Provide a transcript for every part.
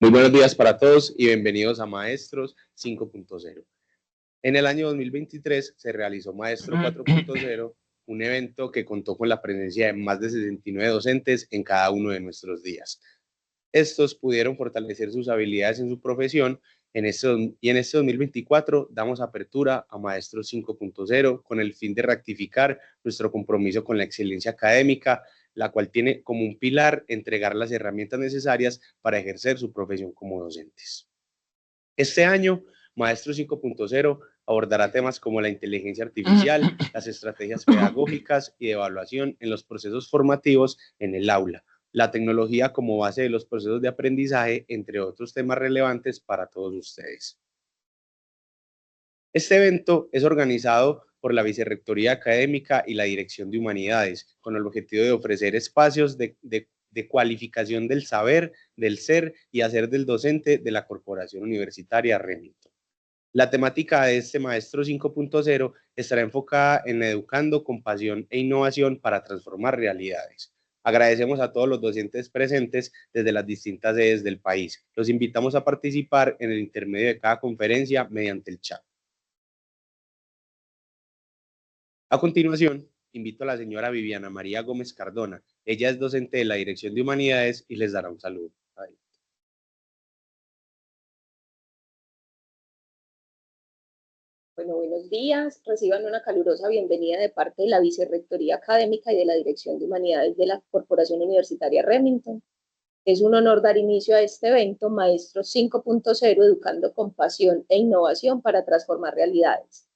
Muy buenos días para todos y bienvenidos a Maestros 5.0. En el año 2023 se realizó Maestro 4.0, un evento que contó con la presencia de más de 69 docentes en cada uno de nuestros días. Estos pudieron fortalecer sus habilidades en su profesión y en este 2024 damos apertura a Maestros 5.0 con el fin de rectificar nuestro compromiso con la excelencia académica, la cual tiene como un pilar entregar las herramientas necesarias para ejercer su profesión como docentes. Este año, Maestro 5.0 abordará temas como la inteligencia artificial, las estrategias pedagógicas y de evaluación en los procesos formativos en el aula, la tecnología como base de los procesos de aprendizaje, entre otros temas relevantes para todos ustedes. Este evento es organizado por la Vicerrectoría Académica y la Dirección de Humanidades, con el objetivo de ofrecer espacios de cualificación del saber, del ser y hacer del docente de la Corporación Universitaria Remington. La temática de este Maestro 5.0 estará enfocada en educando con pasión e innovación para transformar realidades. Agradecemos a todos los docentes presentes desde las distintas sedes del país. Los invitamos a participar en el intermedio de cada conferencia mediante el chat. A continuación, invito a la señora Viviana María Gómez Cardona. Ella es docente de la Dirección de Humanidades y les dará un saludo. Bueno, buenos días. Reciban una calurosa bienvenida de parte de la Vicerrectoría Académica y de la Dirección de Humanidades de la Corporación Universitaria Remington. Es un honor dar inicio a este evento, Maestros 5.0, educando con pasión e innovación para transformar realidades.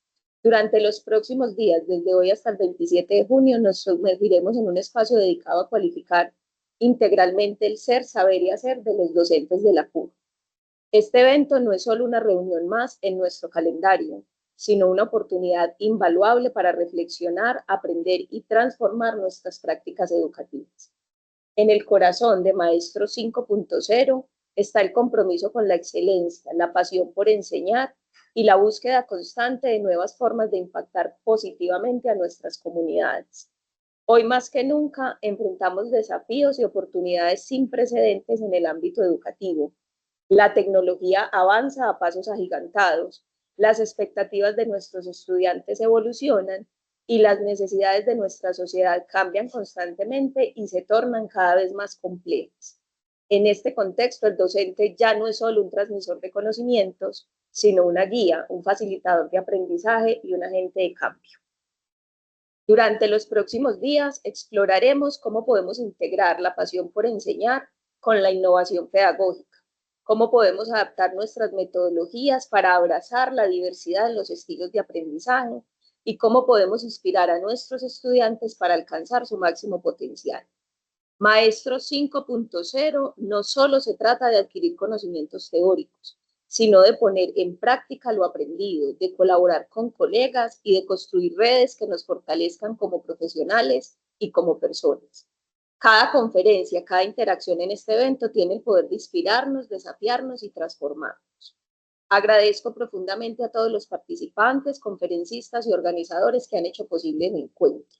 Durante los próximos días, desde hoy hasta el 27 de junio, nos sumergiremos en un espacio dedicado a cualificar integralmente el ser, saber y hacer de los docentes de la CUR. Este evento no es solo una reunión más en nuestro calendario, sino una oportunidad invaluable para reflexionar, aprender y transformar nuestras prácticas educativas. En el corazón de Maestros 5.0 está el compromiso con la excelencia, la pasión por enseñar y la búsqueda constante de nuevas formas de impactar positivamente a nuestras comunidades. Hoy más que nunca enfrentamos desafíos y oportunidades sin precedentes en el ámbito educativo. La tecnología avanza a pasos agigantados, las expectativas de nuestros estudiantes evolucionan y las necesidades de nuestra sociedad cambian constantemente y se tornan cada vez más complejas. En este contexto, el docente ya no es solo un transmisor de conocimientos, sino una guía, un facilitador de aprendizaje y un agente de cambio. Durante los próximos días exploraremos cómo podemos integrar la pasión por enseñar con la innovación pedagógica, cómo podemos adaptar nuestras metodologías para abrazar la diversidad en los estilos de aprendizaje y cómo podemos inspirar a nuestros estudiantes para alcanzar su máximo potencial. Maestros 5.0 no solo se trata de adquirir conocimientos teóricos, sino de poner en práctica lo aprendido, de colaborar con colegas y de construir redes que nos fortalezcan como profesionales y como personas. Cada conferencia, cada interacción en este evento tiene el poder de inspirarnos, desafiarnos y transformarnos. Agradezco profundamente a todos los participantes, conferencistas y organizadores que han hecho posible el encuentro.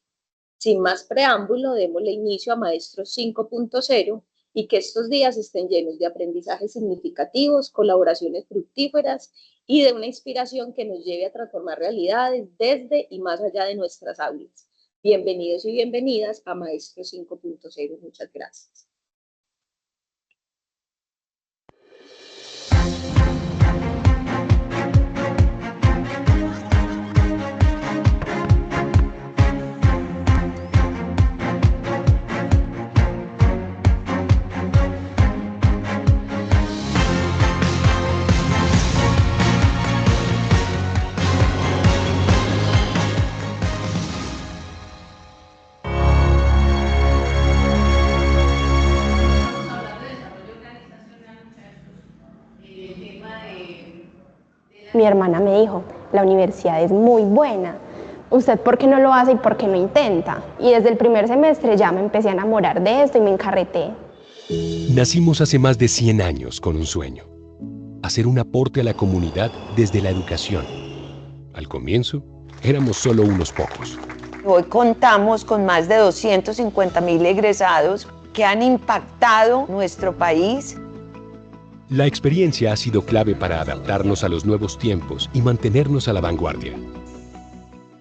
Sin más preámbulo, démosle inicio a Maestros 5.0 y que estos días estén llenos de aprendizajes significativos, colaboraciones fructíferas y de una inspiración que nos lleve a transformar realidades desde y más allá de nuestras aulas. Bienvenidos y bienvenidas a Maestros 5.0. Muchas gracias. Mi hermana me dijo, la universidad es muy buena, ¿usted por qué no lo hace y por qué no intenta? Y desde el primer semestre ya me empecé a enamorar de esto y me encarreté. Nacimos hace más de 100 años con un sueño: hacer un aporte a la comunidad desde la educación. Al comienzo, éramos solo unos pocos. Hoy contamos con más de 250.000 egresados que han impactado nuestro país. La experiencia ha sido clave para adaptarnos a los nuevos tiempos y mantenernos a la vanguardia.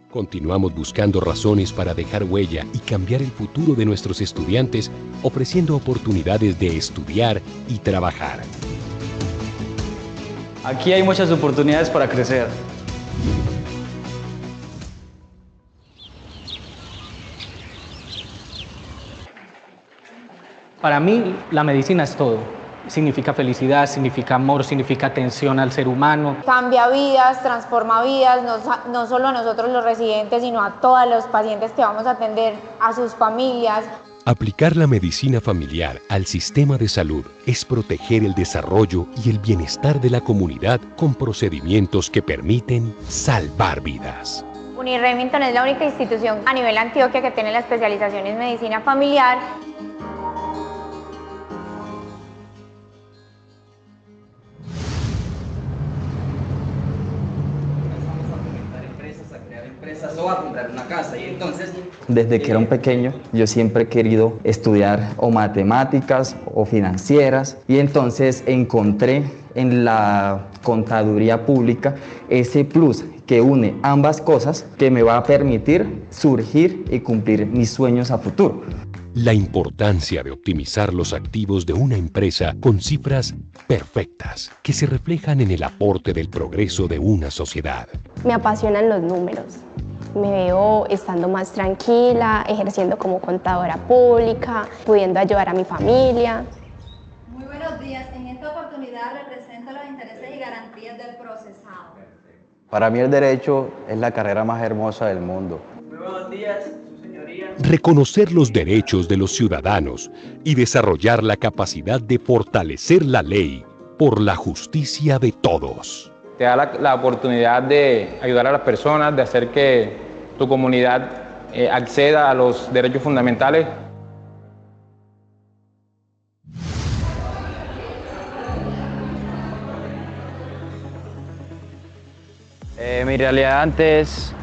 Continuamos buscando razones para dejar huella y cambiar el futuro de nuestros estudiantes, ofreciendo oportunidades de estudiar y trabajar. Aquí hay muchas oportunidades para crecer. Para mí, la medicina es todo. Significa felicidad, significa amor, significa atención al ser humano. Cambia vidas, transforma vidas, no solo a nosotros los residentes, sino a todos los pacientes que vamos a atender, a sus familias. Aplicar la medicina familiar al sistema de salud es proteger el desarrollo y el bienestar de la comunidad con procedimientos que permiten salvar vidas. Uniremington es la única institución a nivel Antioquia que tiene la especialización en medicina familiar. O a comprar una casa y entonces... Desde que era un pequeño yo siempre he querido estudiar o matemáticas o financieras y entonces encontré en la contaduría pública ese plus que une ambas cosas que me va a permitir surgir y cumplir mis sueños a futuro. La importancia de optimizar los activos de una empresa con cifras perfectas que se reflejan en el aporte del progreso de una sociedad. Me apasionan los números. Me veo estando más tranquila, ejerciendo como contadora pública, pudiendo ayudar a mi familia. Muy buenos días. En esta oportunidad represento los intereses y garantías del procesado. Para mí el derecho es la carrera más hermosa del mundo. Muy buenos días, su señoría. Reconocer los derechos de los ciudadanos y desarrollar la capacidad de fortalecer la ley por la justicia de todos. Te da la oportunidad de ayudar a las personas, de hacer que tu comunidad acceda a los derechos fundamentales. Mi realidad antes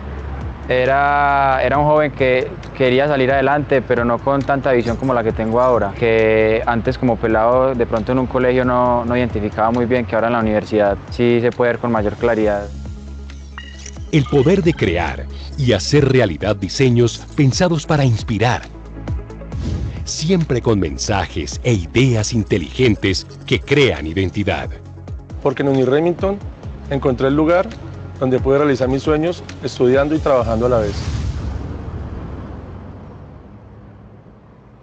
era un joven que quería salir adelante, pero no con tanta visión como la que tengo ahora. Que antes como pelado de pronto en un colegio no identificaba muy bien, que ahora en la universidad sí se puede ver con mayor claridad. El poder de crear y hacer realidad diseños pensados para inspirar. Siempre con mensajes e ideas inteligentes que crean identidad. Porque en Uniremington encontré el lugar donde pude realizar mis sueños estudiando y trabajando a la vez.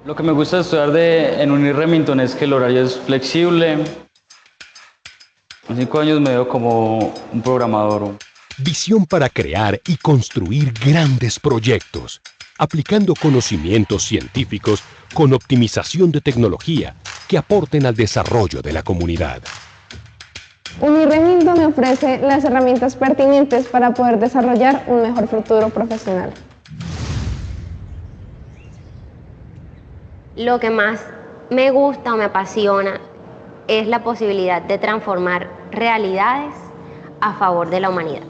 Lo que me gusta estudiar en Uniremington es que el horario es flexible. En 5 años me veo como un programador. Visión para crear y construir grandes proyectos, aplicando conocimientos científicos con optimización de tecnología que aporten al desarrollo de la comunidad. Uniremington me ofrece las herramientas pertinentes para poder desarrollar un mejor futuro profesional. Lo que más me gusta o me apasiona es la posibilidad de transformar realidades a favor de la humanidad.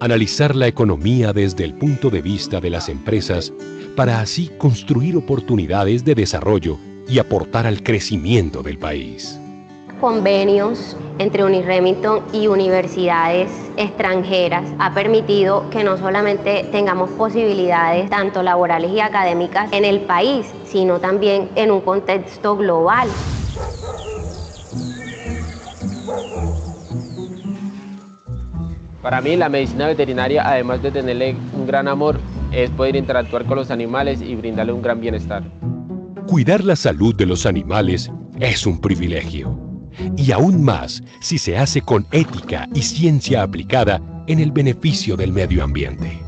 Analizar la economía desde el punto de vista de las empresas para así construir oportunidades de desarrollo y aportar al crecimiento del país. Convenios entre Uniremington y universidades extranjeras ha permitido que no solamente tengamos posibilidades tanto laborales y académicas en el país, sino también en un contexto global. Para mí la medicina veterinaria, además de tenerle un gran amor, es poder interactuar con los animales y brindarle un gran bienestar. Cuidar la salud de los animales es un privilegio. Y aún más si se hace con ética y ciencia aplicada en el beneficio del medio ambiente.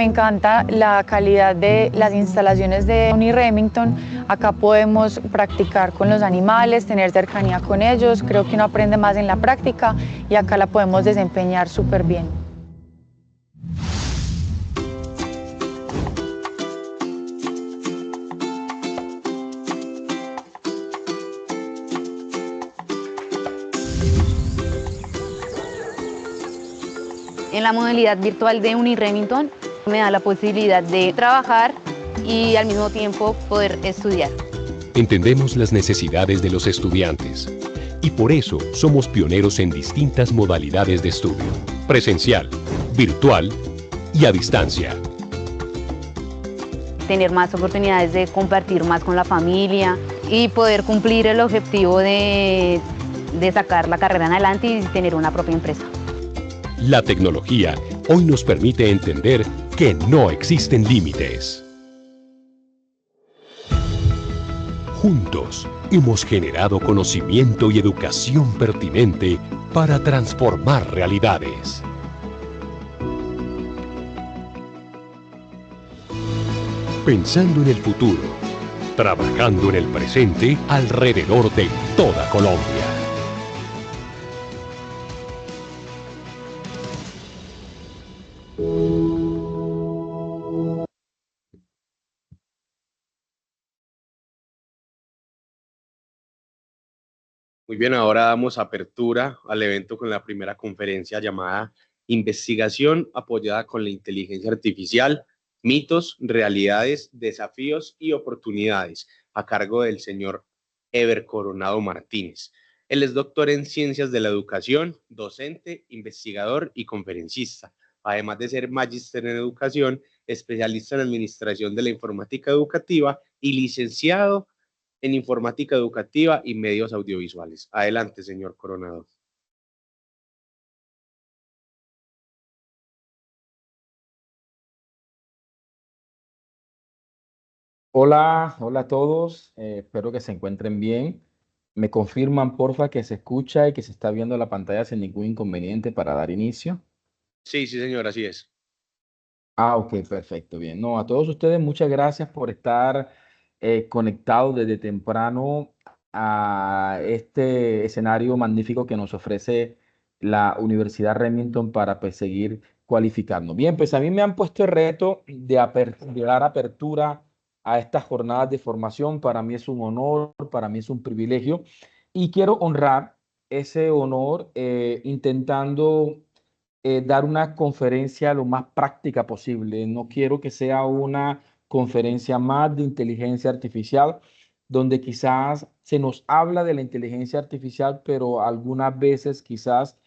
Me encanta la calidad de las instalaciones de Uni Remington. Acá podemos practicar con los animales, tener cercanía con ellos. Creo que uno aprende más en la práctica y acá la podemos desempeñar súper bien. En la modalidad virtual de Uni Remington me da la posibilidad de trabajar y al mismo tiempo poder estudiar. Entendemos las necesidades de los estudiantes y por eso somos pioneros en distintas modalidades de estudio: presencial, virtual y a distancia. Tener más oportunidades de compartir más con la familia y poder cumplir el objetivo de sacar la carrera en adelante y tener una propia empresa. La tecnología hoy nos permite entender que no existen límites. Juntos hemos generado conocimiento y educación pertinente para transformar realidades. Pensando en el futuro, trabajando en el presente alrededor de toda Colombia. Muy bien, ahora damos apertura al evento con la primera conferencia llamada Investigación apoyada con la inteligencia artificial, mitos, realidades, desafíos y oportunidades, a cargo del señor Ever Coronado Martínez. Él es doctor en Ciencias de la Educación, docente, investigador y conferencista. Además de ser magíster en Educación, especialista en Administración de la Informática Educativa y licenciado en Informática Educativa y Medios Audiovisuales. Adelante, señor Coronado. Hola, hola a todos. Espero que se encuentren bien. Me confirman, porfa, que se escucha y que se está viendo la pantalla sin ningún inconveniente para dar inicio. Sí, señor, así es. Ok, perfecto, bien. No, a todos ustedes, muchas gracias por estar conectados desde temprano a este escenario magnífico que nos ofrece la Universidad Remington para pues, seguir cualificando. Bien, pues a mí me han puesto el reto de dar apertura a estas jornadas de formación. Para mí es un honor, para mí es un privilegio y quiero honrar ese honor intentando dar una conferencia lo más práctica posible. No quiero que sea una conferencia más de inteligencia artificial, donde quizás se nos habla de la inteligencia artificial, pero algunas veces quizás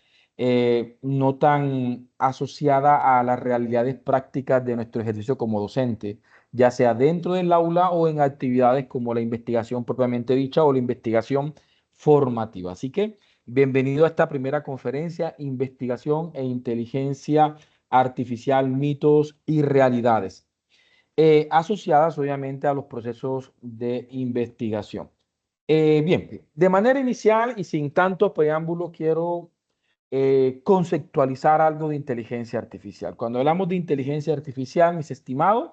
no tan asociada a las realidades prácticas de nuestro ejercicio como docente, ya sea dentro del aula o en actividades como la investigación propiamente dicha o la investigación formativa. Así que bienvenido a esta primera conferencia, Investigación e Inteligencia Artificial, mitos y realidades, asociadas obviamente a los procesos de investigación. Bien, de manera inicial y sin tanto preámbulo, quiero conceptualizar algo de inteligencia artificial. Cuando hablamos de inteligencia artificial, mis estimados,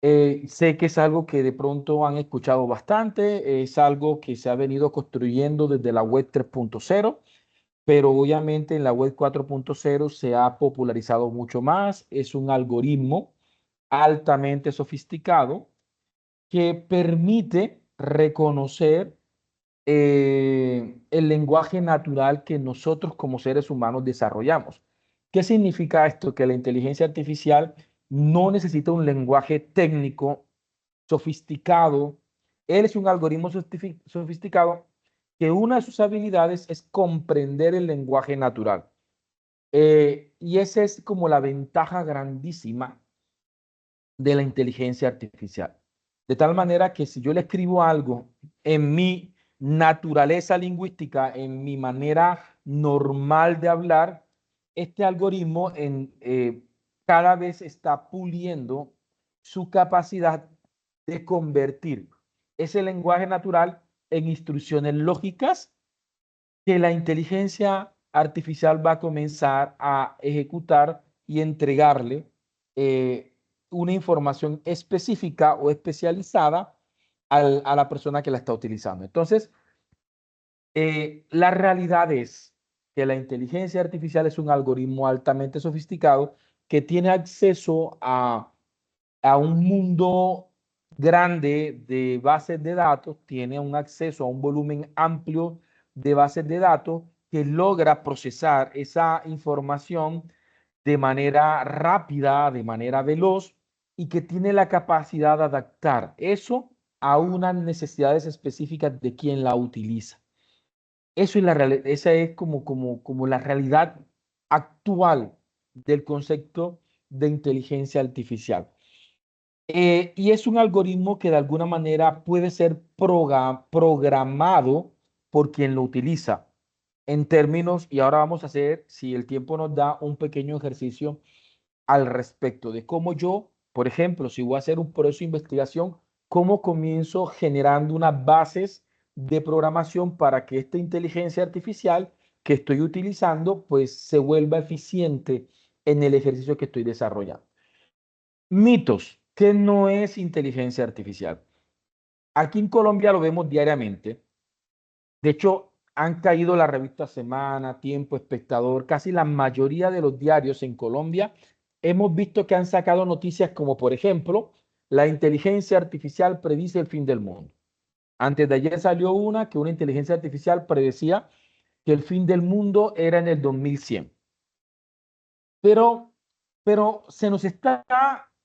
sé que es algo que de pronto han escuchado bastante, es algo que se ha venido construyendo desde la web 3.0, pero obviamente en la web 4.0 se ha popularizado mucho más. Es un algoritmo altamente sofisticado que permite reconocer el lenguaje natural que nosotros como seres humanos desarrollamos. ¿Qué significa esto? Que la inteligencia artificial no necesita un lenguaje técnico sofisticado. Él es un algoritmo sofisticado que una de sus habilidades es comprender el lenguaje natural. Y esa es como la ventaja grandísima de la inteligencia artificial. De tal manera que si yo le escribo algo en mi naturaleza lingüística, en mi manera normal de hablar, este algoritmo cada vez está puliendo su capacidad de convertir ese lenguaje natural en instrucciones lógicas que la inteligencia artificial va a comenzar a ejecutar y entregarle una información específica o especializada a la persona que la está utilizando. Entonces, la realidad es que la inteligencia artificial es un algoritmo altamente sofisticado que tiene acceso a un mundo grande de bases de datos, tiene un acceso a un volumen amplio de bases de datos que logra procesar esa información de manera rápida, de manera veloz y que tiene la capacidad de adaptar eso a unas necesidades específicas de quien la utiliza. Eso es esa es como la realidad actual del concepto de inteligencia artificial. Y es un algoritmo que de alguna manera puede ser programado por quien lo utiliza. En términos, y ahora vamos a hacer, si el tiempo nos da, un pequeño ejercicio al respecto de cómo yo, por ejemplo, si voy a hacer un proceso de investigación, cómo comienzo generando unas bases de programación para que esta inteligencia artificial que estoy utilizando, pues se vuelva eficiente en el ejercicio que estoy desarrollando. Mitos. ¿Qué no es inteligencia artificial? Aquí en Colombia lo vemos diariamente. De hecho, han caído la revista Semana, Tiempo, Espectador, casi la mayoría de los diarios en Colombia. Hemos visto que han sacado noticias como, por ejemplo, la inteligencia artificial predice el fin del mundo. Antes de ayer salió una que una inteligencia artificial predecía que el fin del mundo era en el 2100. Pero se nos está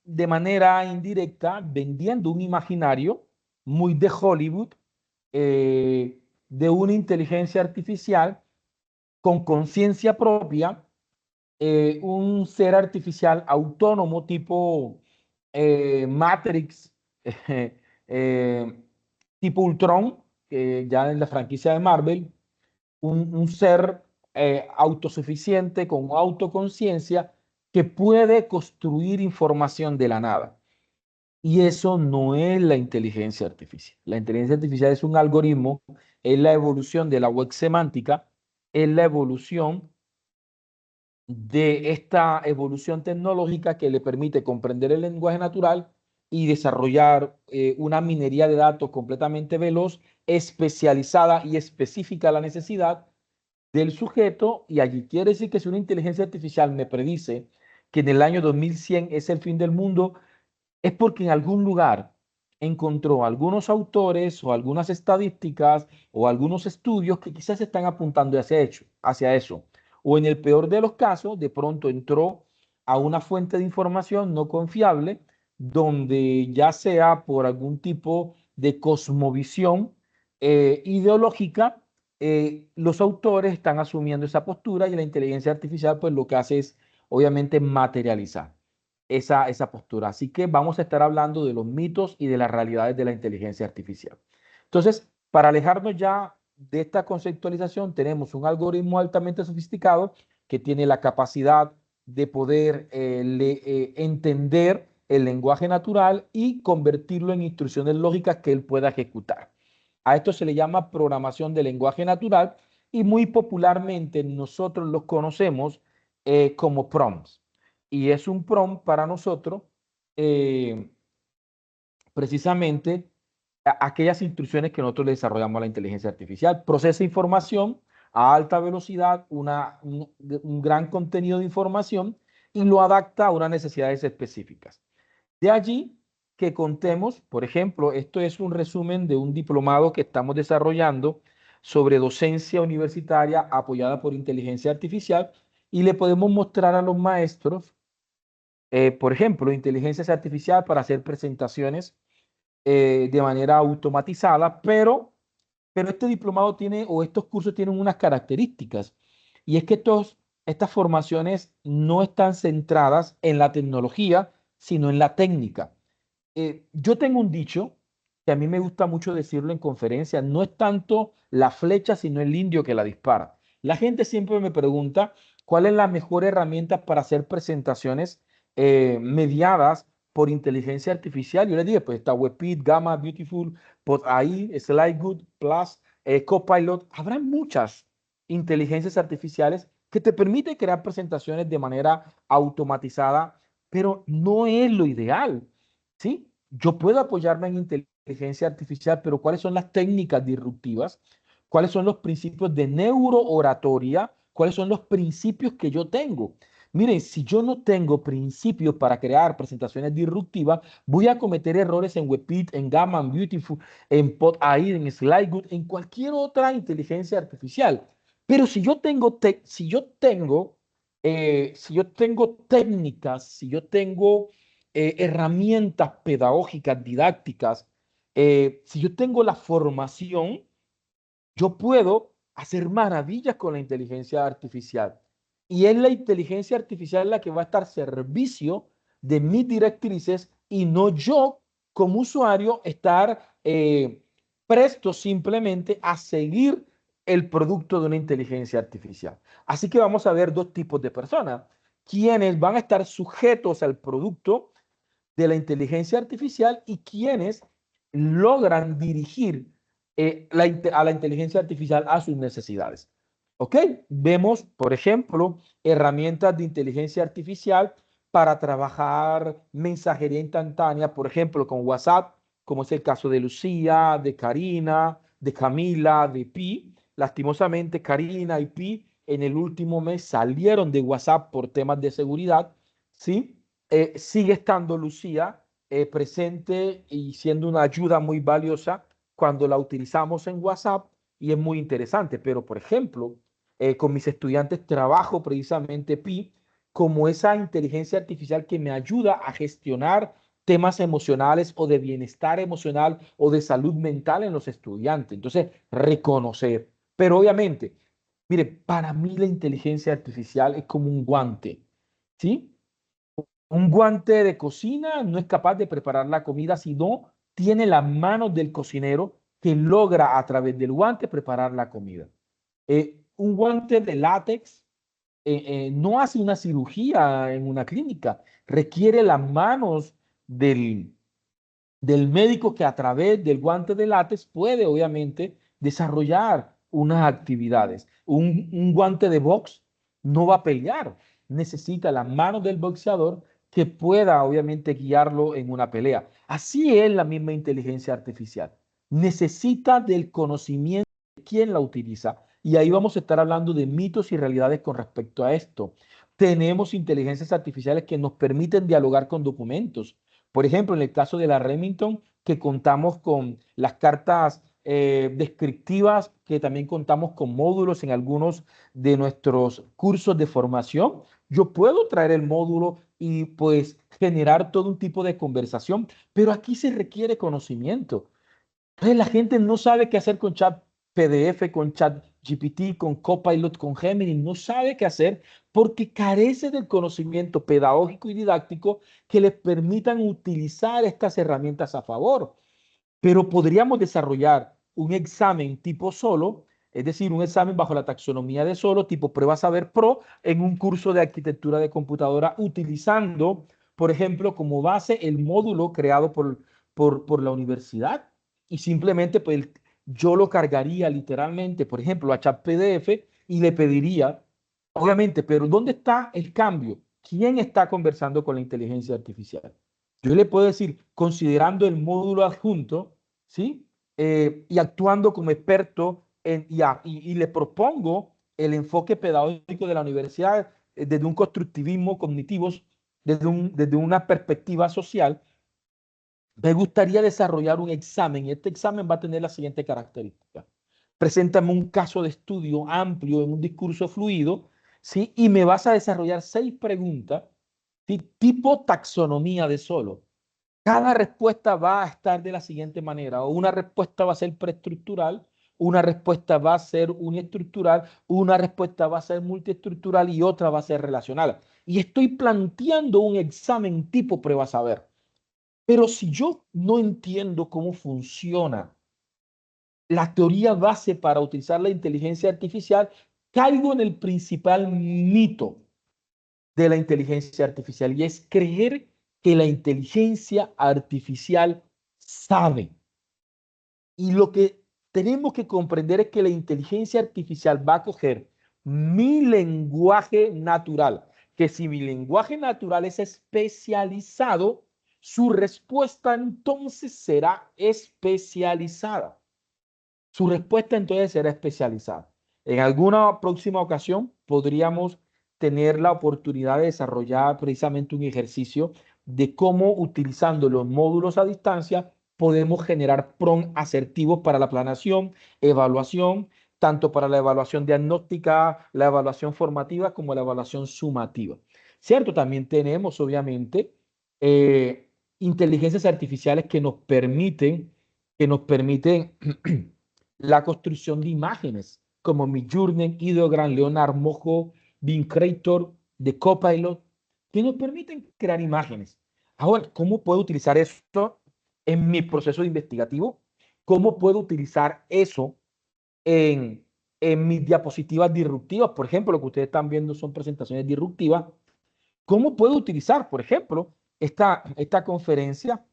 de manera indirecta vendiendo un imaginario muy de Hollywood, de una inteligencia artificial con conciencia propia, un ser artificial autónomo tipo Matrix, tipo Ultron, ya en la franquicia de Marvel, un ser autosuficiente con autoconciencia que puede construir información de la nada. Y eso no es la inteligencia artificial. La inteligencia artificial es un algoritmo, es la evolución de la web semántica, es la evolución de esta evolución tecnológica que le permite comprender el lenguaje natural y desarrollar una minería de datos completamente veloz, especializada y específica a la necesidad del sujeto. Y allí quiere decir que si una inteligencia artificial me predice que en el año 2100 es el fin del mundo, es porque en algún lugar encontró algunos autores o algunas estadísticas o algunos estudios que quizás están apuntando hacia eso. O en el peor de los casos, de pronto entró a una fuente de información no confiable, donde ya sea por algún tipo de cosmovisión ideológica, los autores están asumiendo esa postura y la inteligencia artificial pues lo que hace es obviamente materializar esa postura. Así que vamos a estar hablando de los mitos y de las realidades de la inteligencia artificial. Entonces, para alejarnos ya de esta conceptualización, tenemos un algoritmo altamente sofisticado que tiene la capacidad de poder entender el lenguaje natural y convertirlo en instrucciones lógicas que él pueda ejecutar. A esto se le llama programación de lenguaje natural y muy popularmente nosotros los conocemos como prompts. Y es un prompt para nosotros precisamente aquellas instrucciones que nosotros le desarrollamos a la inteligencia artificial. Procesa información a alta velocidad, un gran contenido de información y lo adapta a unas necesidades específicas. De allí que contemos, por ejemplo, esto es un resumen de un diplomado que estamos desarrollando sobre docencia universitaria apoyada por inteligencia artificial y le podemos mostrar a los maestros, por ejemplo, inteligencia artificial para hacer presentaciones de manera automatizada, pero este diplomado tiene, o estos cursos tienen unas características, y es que estas formaciones no están centradas en la tecnología, sino en la técnica. Yo tengo un dicho que a mí me gusta mucho decirlo en conferencias: no es tanto la flecha, sino el indio que la dispara. La gente siempre me pregunta cuál es la mejor herramienta para hacer presentaciones mediadas por inteligencia artificial. Yo les dije, pues está Webkit, Gamma, Beautiful, PodAI, Slidegood, Plus, Copilot. Habrá muchas inteligencias artificiales que te permiten crear presentaciones de manera automatizada pero no es lo ideal, ¿sí? Yo puedo apoyarme en inteligencia artificial, pero ¿cuáles son las técnicas disruptivas? ¿Cuáles son los principios de neurooratoria? ¿Cuáles son los principios que yo tengo? Miren, si yo no tengo principios para crear presentaciones disruptivas, voy a cometer errores en Webit, en Gamma, en Beautiful, en PodAI, en Slidegood, en cualquier otra inteligencia artificial. Pero si yo tengo, si yo tengo técnicas, si yo tengo herramientas pedagógicas, didácticas, si yo tengo la formación, yo puedo hacer maravillas con la inteligencia artificial. Y es la inteligencia artificial la que va a estar al servicio de mis directrices y no yo como usuario estar presto simplemente a seguir el producto de una inteligencia artificial. Así que vamos a ver dos tipos de personas, quienes van a estar sujetos al producto de la inteligencia artificial y quienes logran dirigir a la inteligencia artificial a sus necesidades. ¿Ok? Vemos, por ejemplo, herramientas de inteligencia artificial para trabajar mensajería instantánea, por ejemplo, con WhatsApp, como es el caso de Lucía, de Karina, de Camila, de Pi. Lastimosamente, Karina y Pi en el último mes salieron de WhatsApp por temas de seguridad, ¿sí? Sigue estando Lucía presente y siendo una ayuda muy valiosa cuando la utilizamos en WhatsApp y es muy interesante. Pero, por ejemplo, con mis estudiantes trabajo precisamente Pi como esa inteligencia artificial que me ayuda a gestionar temas emocionales o de bienestar emocional o de salud mental en los estudiantes. Entonces, reconocer. Pero obviamente, mire, para mí la inteligencia artificial es como un guante, ¿sí? Un guante de cocina no es capaz de preparar la comida si no tiene las manos del cocinero que logra a través del guante preparar la comida. Un guante de látex no hace una cirugía en una clínica, requiere las manos del médico que a través del guante de látex puede obviamente desarrollar unas actividades. Un guante de box no va a pelear, necesita las manos del boxeador que pueda obviamente guiarlo en una pelea. Así es la misma inteligencia artificial. Necesita del conocimiento de quien la utiliza. Y ahí vamos a estar hablando de mitos y realidades con respecto a esto. Tenemos inteligencias artificiales que nos permiten dialogar con documentos. Por ejemplo, en el caso de la Remington, que contamos con las cartas descriptivas, que también contamos con módulos en algunos de nuestros cursos de formación, yo puedo traer el módulo y pues generar todo un tipo de conversación, pero aquí se requiere conocimiento. Entonces la gente no sabe qué hacer con chat PDF, con chat GPT, con Copilot, con Gemini, no sabe qué hacer porque carece del conocimiento pedagógico y didáctico que les permitan utilizar estas herramientas a favor. Pero podríamos desarrollar un examen tipo solo, es decir, un examen bajo la taxonomía de solo, tipo prueba saber pro, en un curso de arquitectura de computadora, utilizando, por ejemplo, como base el módulo creado por la universidad. Y simplemente, pues, yo lo cargaría literalmente, por ejemplo, a chat PDF y le pediría, obviamente, pero ¿dónde está el cambio? ¿Quién está conversando con la inteligencia artificial? Yo le puedo decir, considerando el módulo adjunto, ¿sí? Y actuando como experto y le propongo el enfoque pedagógico de la universidad desde un constructivismo cognitivo, desde una perspectiva social. Me gustaría desarrollar un examen y este examen va a tener la siguiente característica. Preséntame un caso de estudio amplio en un discurso fluido, ¿sí? Y me vas a desarrollar 6 preguntas, ¿sí? Tipo taxonomía de solo. Cada respuesta va a estar de la siguiente manera. O una respuesta va a ser preestructural, una respuesta va a ser uniestructural, una respuesta va a ser multiestructural y otra va a ser relacional. Y estoy planteando un examen tipo prueba saber. Pero si yo no entiendo cómo funciona la teoría base para utilizar la inteligencia artificial, caigo en el principal mito de la inteligencia artificial y es creer que la inteligencia artificial sabe. Y lo que tenemos que comprender es que la inteligencia artificial va a coger mi lenguaje natural, que si mi lenguaje natural es especializado, su respuesta entonces será especializada. Su respuesta entonces será especializada. En alguna próxima ocasión podríamos tener la oportunidad de desarrollar precisamente un ejercicio de cómo, utilizando los módulos a distancia, podemos generar PRON asertivos para la planeación, evaluación, tanto para la evaluación diagnóstica, la evaluación formativa, como la evaluación sumativa. ¿Cierto? También tenemos, obviamente, inteligencias artificiales que nos permiten la construcción de imágenes, como Midjourney, Ideogram, Leonardo, Mojo, Bing Creator, de Copilot, que nos permiten crear imágenes. Ahora, ¿cómo puedo utilizar esto en mi proceso investigativo? ¿Cómo puedo utilizar eso en mis diapositivas disruptivas? Por ejemplo, lo que ustedes están viendo son presentaciones disruptivas. ¿Cómo puedo utilizar, por ejemplo, esta conferencia?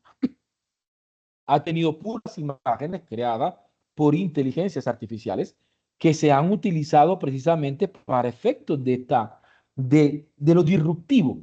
Ha tenido puras imágenes creadas por inteligencias artificiales que se han utilizado precisamente para efectos de lo disruptivo,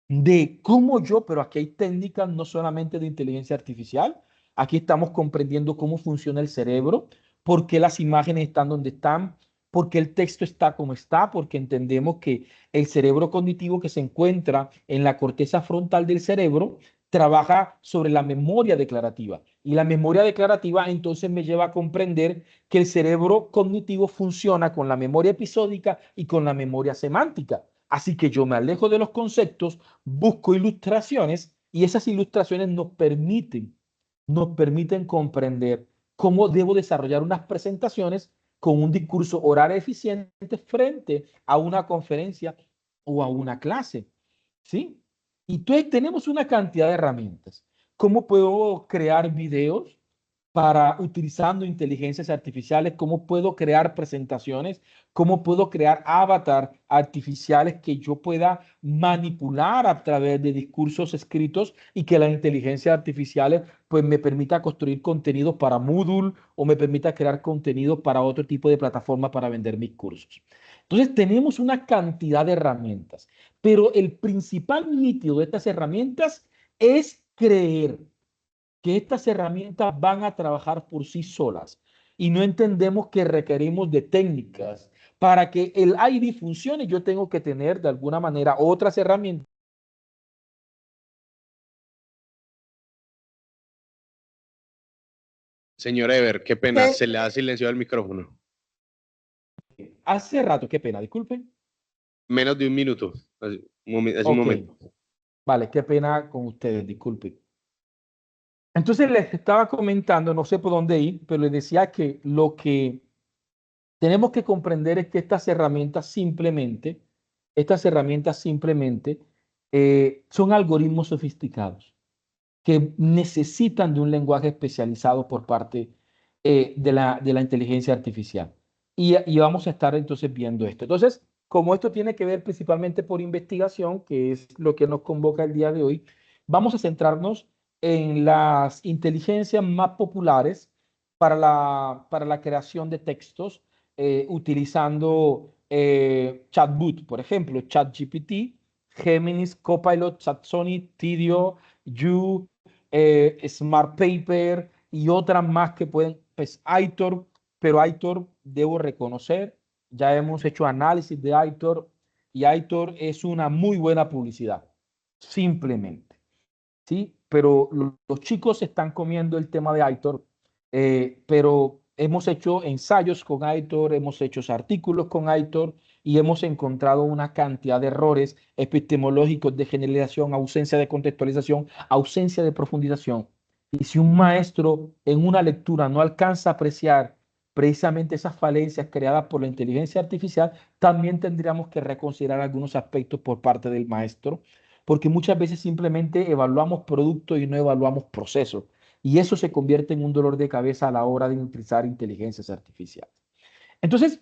de cómo yo, pero aquí hay técnicas no solamente de inteligencia artificial, aquí estamos comprendiendo cómo funciona el cerebro, por qué las imágenes están donde están, por qué el texto está como está, porque entendemos que el cerebro cognitivo que se encuentra en la corteza frontal del cerebro trabaja sobre la memoria declarativa. Y la memoria declarativa entonces me lleva a comprender que el cerebro cognitivo funciona con la memoria episódica y con la memoria semántica. Así que yo me alejo de los conceptos, busco ilustraciones y esas ilustraciones nos permiten comprender cómo debo desarrollar unas presentaciones con un discurso oral eficiente frente a una conferencia o a una clase. ¿Sí? Y entonces tenemos una cantidad de herramientas. ¿Cómo puedo crear videos utilizando inteligencias artificiales? ¿Cómo puedo crear presentaciones? ¿Cómo puedo crear avatar artificiales que yo pueda manipular a través de discursos escritos y que las inteligencias artificiales pues me permita construir contenidos para Moodle o me permita crear contenidos para otro tipo de plataforma para vender mis cursos? Entonces tenemos una cantidad de herramientas, pero el principal mito de estas herramientas es creer que estas herramientas van a trabajar por sí solas y no entendemos que requerimos de técnicas. Para que el ID funcione, yo tengo que tener de alguna manera otras herramientas. Señor Ever, qué pena, se le ha silenciado el micrófono. Hace rato, qué pena, disculpen. Menos de un minuto, hace un momento. Vale, qué pena con ustedes, disculpen. Entonces les estaba comentando, no sé por dónde ir, pero les decía que lo que tenemos que comprender es que estas herramientas simplemente son algoritmos sofisticados que necesitan de un lenguaje especializado por parte de la inteligencia artificial. Y vamos a estar entonces viendo esto. Entonces, como esto tiene que ver principalmente por investigación, que es lo que nos convoca el día de hoy, vamos a centrarnos en las inteligencias más populares para la creación de textos, utilizando chatbot, por ejemplo, ChatGPT, Geminis, Copilot, ChatSonny, Tidio, You, Smart Paper y otras más que pueden, pues Aitor, pero Aitor debo reconocer, ya hemos hecho análisis de Aitor y Aitor es una muy buena publicidad, simplemente, ¿sí? Pero los chicos están comiendo el tema de Aitor, pero hemos hecho ensayos con Aitor, hemos hecho artículos con Aitor y hemos encontrado una cantidad de errores epistemológicos de generalización, ausencia de contextualización, ausencia de profundización. Y si un maestro en una lectura no alcanza a apreciar precisamente esas falencias creadas por la inteligencia artificial, también tendríamos que reconsiderar algunos aspectos por parte del maestro, porque muchas veces simplemente evaluamos productos y no evaluamos procesos. Y eso se convierte en un dolor de cabeza a la hora de utilizar inteligencias artificiales. Entonces,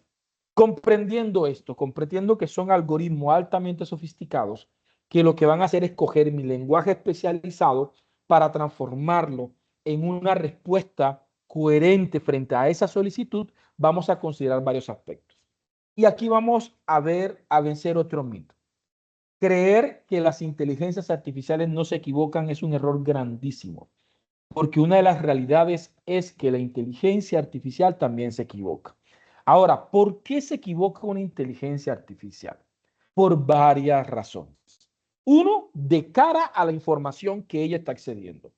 comprendiendo esto, comprendiendo que son algoritmos altamente sofisticados, que lo que van a hacer es coger mi lenguaje especializado para transformarlo en una respuesta coherente frente a esa solicitud, vamos a considerar varios aspectos. Y aquí vamos a vencer otro mito. creer que las inteligencias artificiales no se equivocan es un error grandísimo, porque una de las realidades es que la inteligencia artificial también se equivoca. Ahora, ¿por qué se equivoca una inteligencia artificial? Por varias razones. Uno, de cara a la información que ella está accediendo.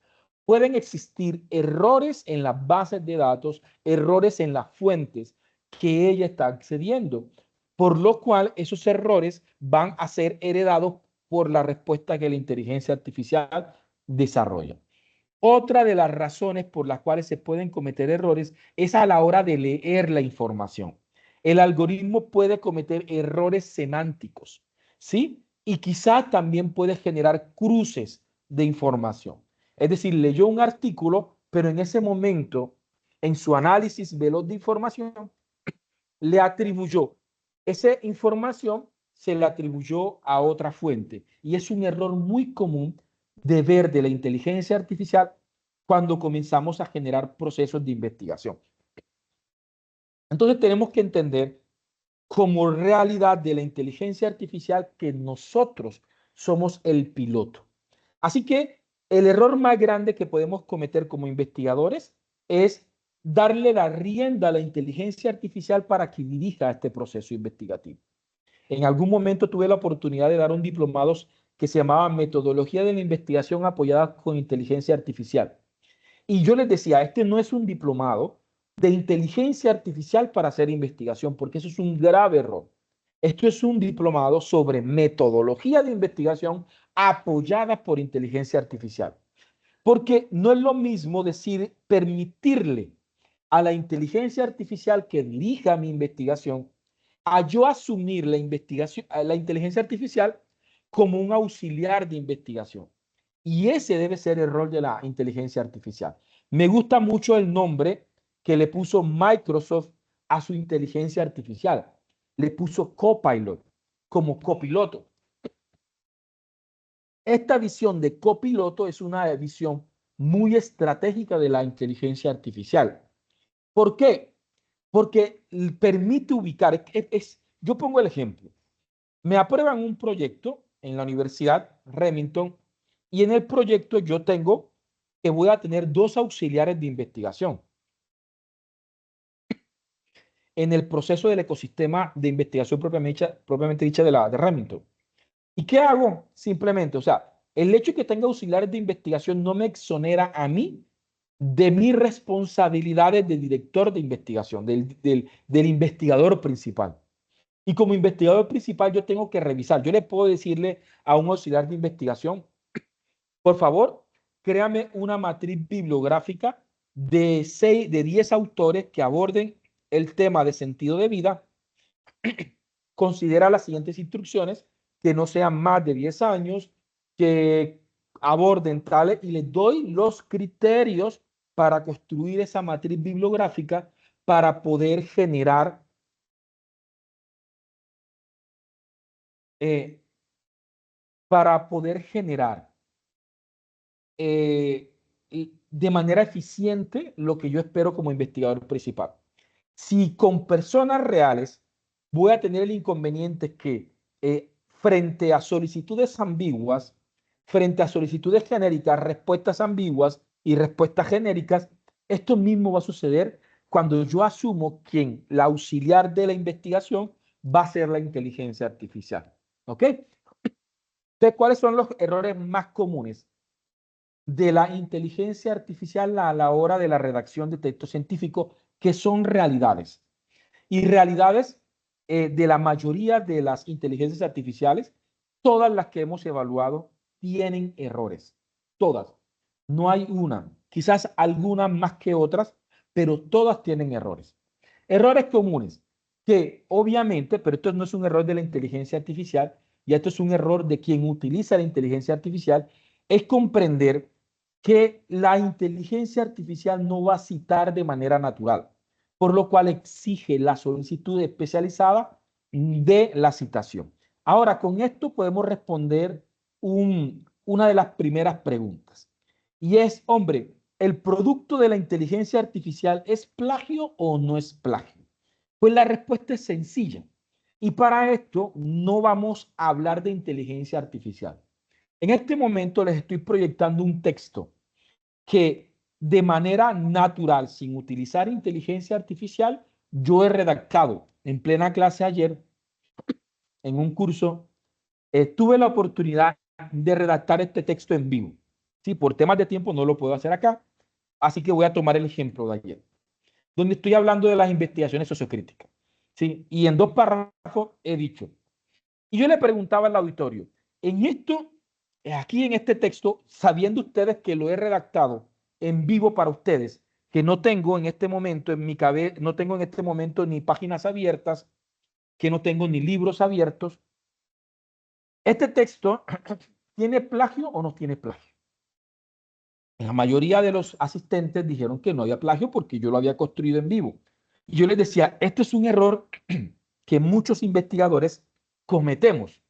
Pueden existir errores en las bases de datos, errores en las fuentes que ella está accediendo, por lo cual esos errores van a ser heredados por la respuesta que la inteligencia artificial desarrolla. Otra de las razones por las cuales se pueden cometer errores es a la hora de leer la información. El algoritmo puede cometer errores semánticos, ¿sí? Y quizás también puede generar cruces de información. Es decir, leyó un artículo, pero en ese momento, en su análisis veloz de información, le atribuyó esa información, se le atribuyó a otra fuente. Y es un error muy común de ver de la inteligencia artificial cuando comenzamos a generar procesos de investigación. Entonces tenemos que entender como realidad de la inteligencia artificial que nosotros somos el piloto. Así que el error más grande que podemos cometer como investigadores es darle la rienda a la inteligencia artificial para que dirija este proceso investigativo. En algún momento tuve la oportunidad de dar un diplomado que se llamaba Metodología de la Investigación apoyada con inteligencia artificial. Y yo les decía, este no es un diplomado de inteligencia artificial para hacer investigación, porque eso es un grave error. Esto es un diplomado sobre metodología de investigación apoyada por inteligencia artificial. Porque no es lo mismo decir, permitirle a la inteligencia artificial que dirija mi investigación, a yo asumir la inteligencia artificial como un auxiliar de investigación. Y ese debe ser el rol de la inteligencia artificial. Me gusta mucho el nombre que le puso Microsoft a su inteligencia artificial. Le puso Copilot, como copiloto. Esta visión de copiloto es una visión muy estratégica de la inteligencia artificial. ¿Por qué? Porque permite ubicar, yo pongo el ejemplo, me aprueban un proyecto en la Universidad Remington y en el proyecto yo tengo que voy a tener 2 auxiliares de investigación en el proceso del ecosistema de investigación propiamente dicha de Remington. ¿Y qué hago? Simplemente, o sea, el hecho de que tenga auxiliares de investigación no me exonera a mí de mis responsabilidades de director de investigación, del investigador principal. Y como investigador principal yo tengo que revisar. Yo le puedo decirle a un auxiliar de investigación, por favor, créame una matriz bibliográfica de 10 autores que aborden el tema de sentido de vida. Considera las siguientes instrucciones, que no sean más de 10 años, que aborden tales, y les doy los criterios para construir esa matriz bibliográfica para poder generar de manera eficiente lo que yo espero como investigador principal. Si con personas reales voy a tener el inconveniente que frente a solicitudes ambiguas, frente a solicitudes genéricas, respuestas ambiguas y respuestas genéricas, esto mismo va a suceder cuando yo asumo que la auxiliar de la investigación va a ser la inteligencia artificial. ¿Ok? Entonces, ¿cuáles son los errores más comunes de la inteligencia artificial a la hora de la redacción de texto científico, que son realidades? Y realidades de la mayoría de las inteligencias artificiales, todas las que hemos evaluado tienen errores. Todas. No hay una. Quizás algunas más que otras, pero todas tienen errores. Errores comunes que obviamente, pero esto no es un error de la inteligencia artificial, y esto es un error de quien utiliza la inteligencia artificial, es comprender que la inteligencia artificial no va a citar de manera natural, por lo cual exige la solicitud especializada de la citación. Ahora, con esto podemos responder una de las primeras preguntas, y es, hombre, ¿el producto de la inteligencia artificial es plagio o no es plagio? Pues la respuesta es sencilla. Y para esto no vamos a hablar de inteligencia artificial. En este momento les estoy proyectando un texto que de manera natural, sin utilizar inteligencia artificial, yo he redactado en plena clase ayer, en un curso, tuve la oportunidad de redactar este texto en vivo. Sí, por temas de tiempo no lo puedo hacer acá, así que voy a tomar el ejemplo de ayer, donde estoy hablando de las investigaciones sociocríticas. Sí, y en 2 párrafos he dicho, y yo le preguntaba al auditorio, en esto, aquí en este texto, sabiendo ustedes que lo he redactado en vivo para ustedes, que no tengo en este momento en mi cabeza, no tengo en este momento ni páginas abiertas, que no tengo ni libros abiertos, ¿este texto tiene plagio o no tiene plagio? La mayoría de los asistentes dijeron que no había plagio porque yo lo había construido en vivo. Y yo les decía, este es un error que muchos investigadores cometemos.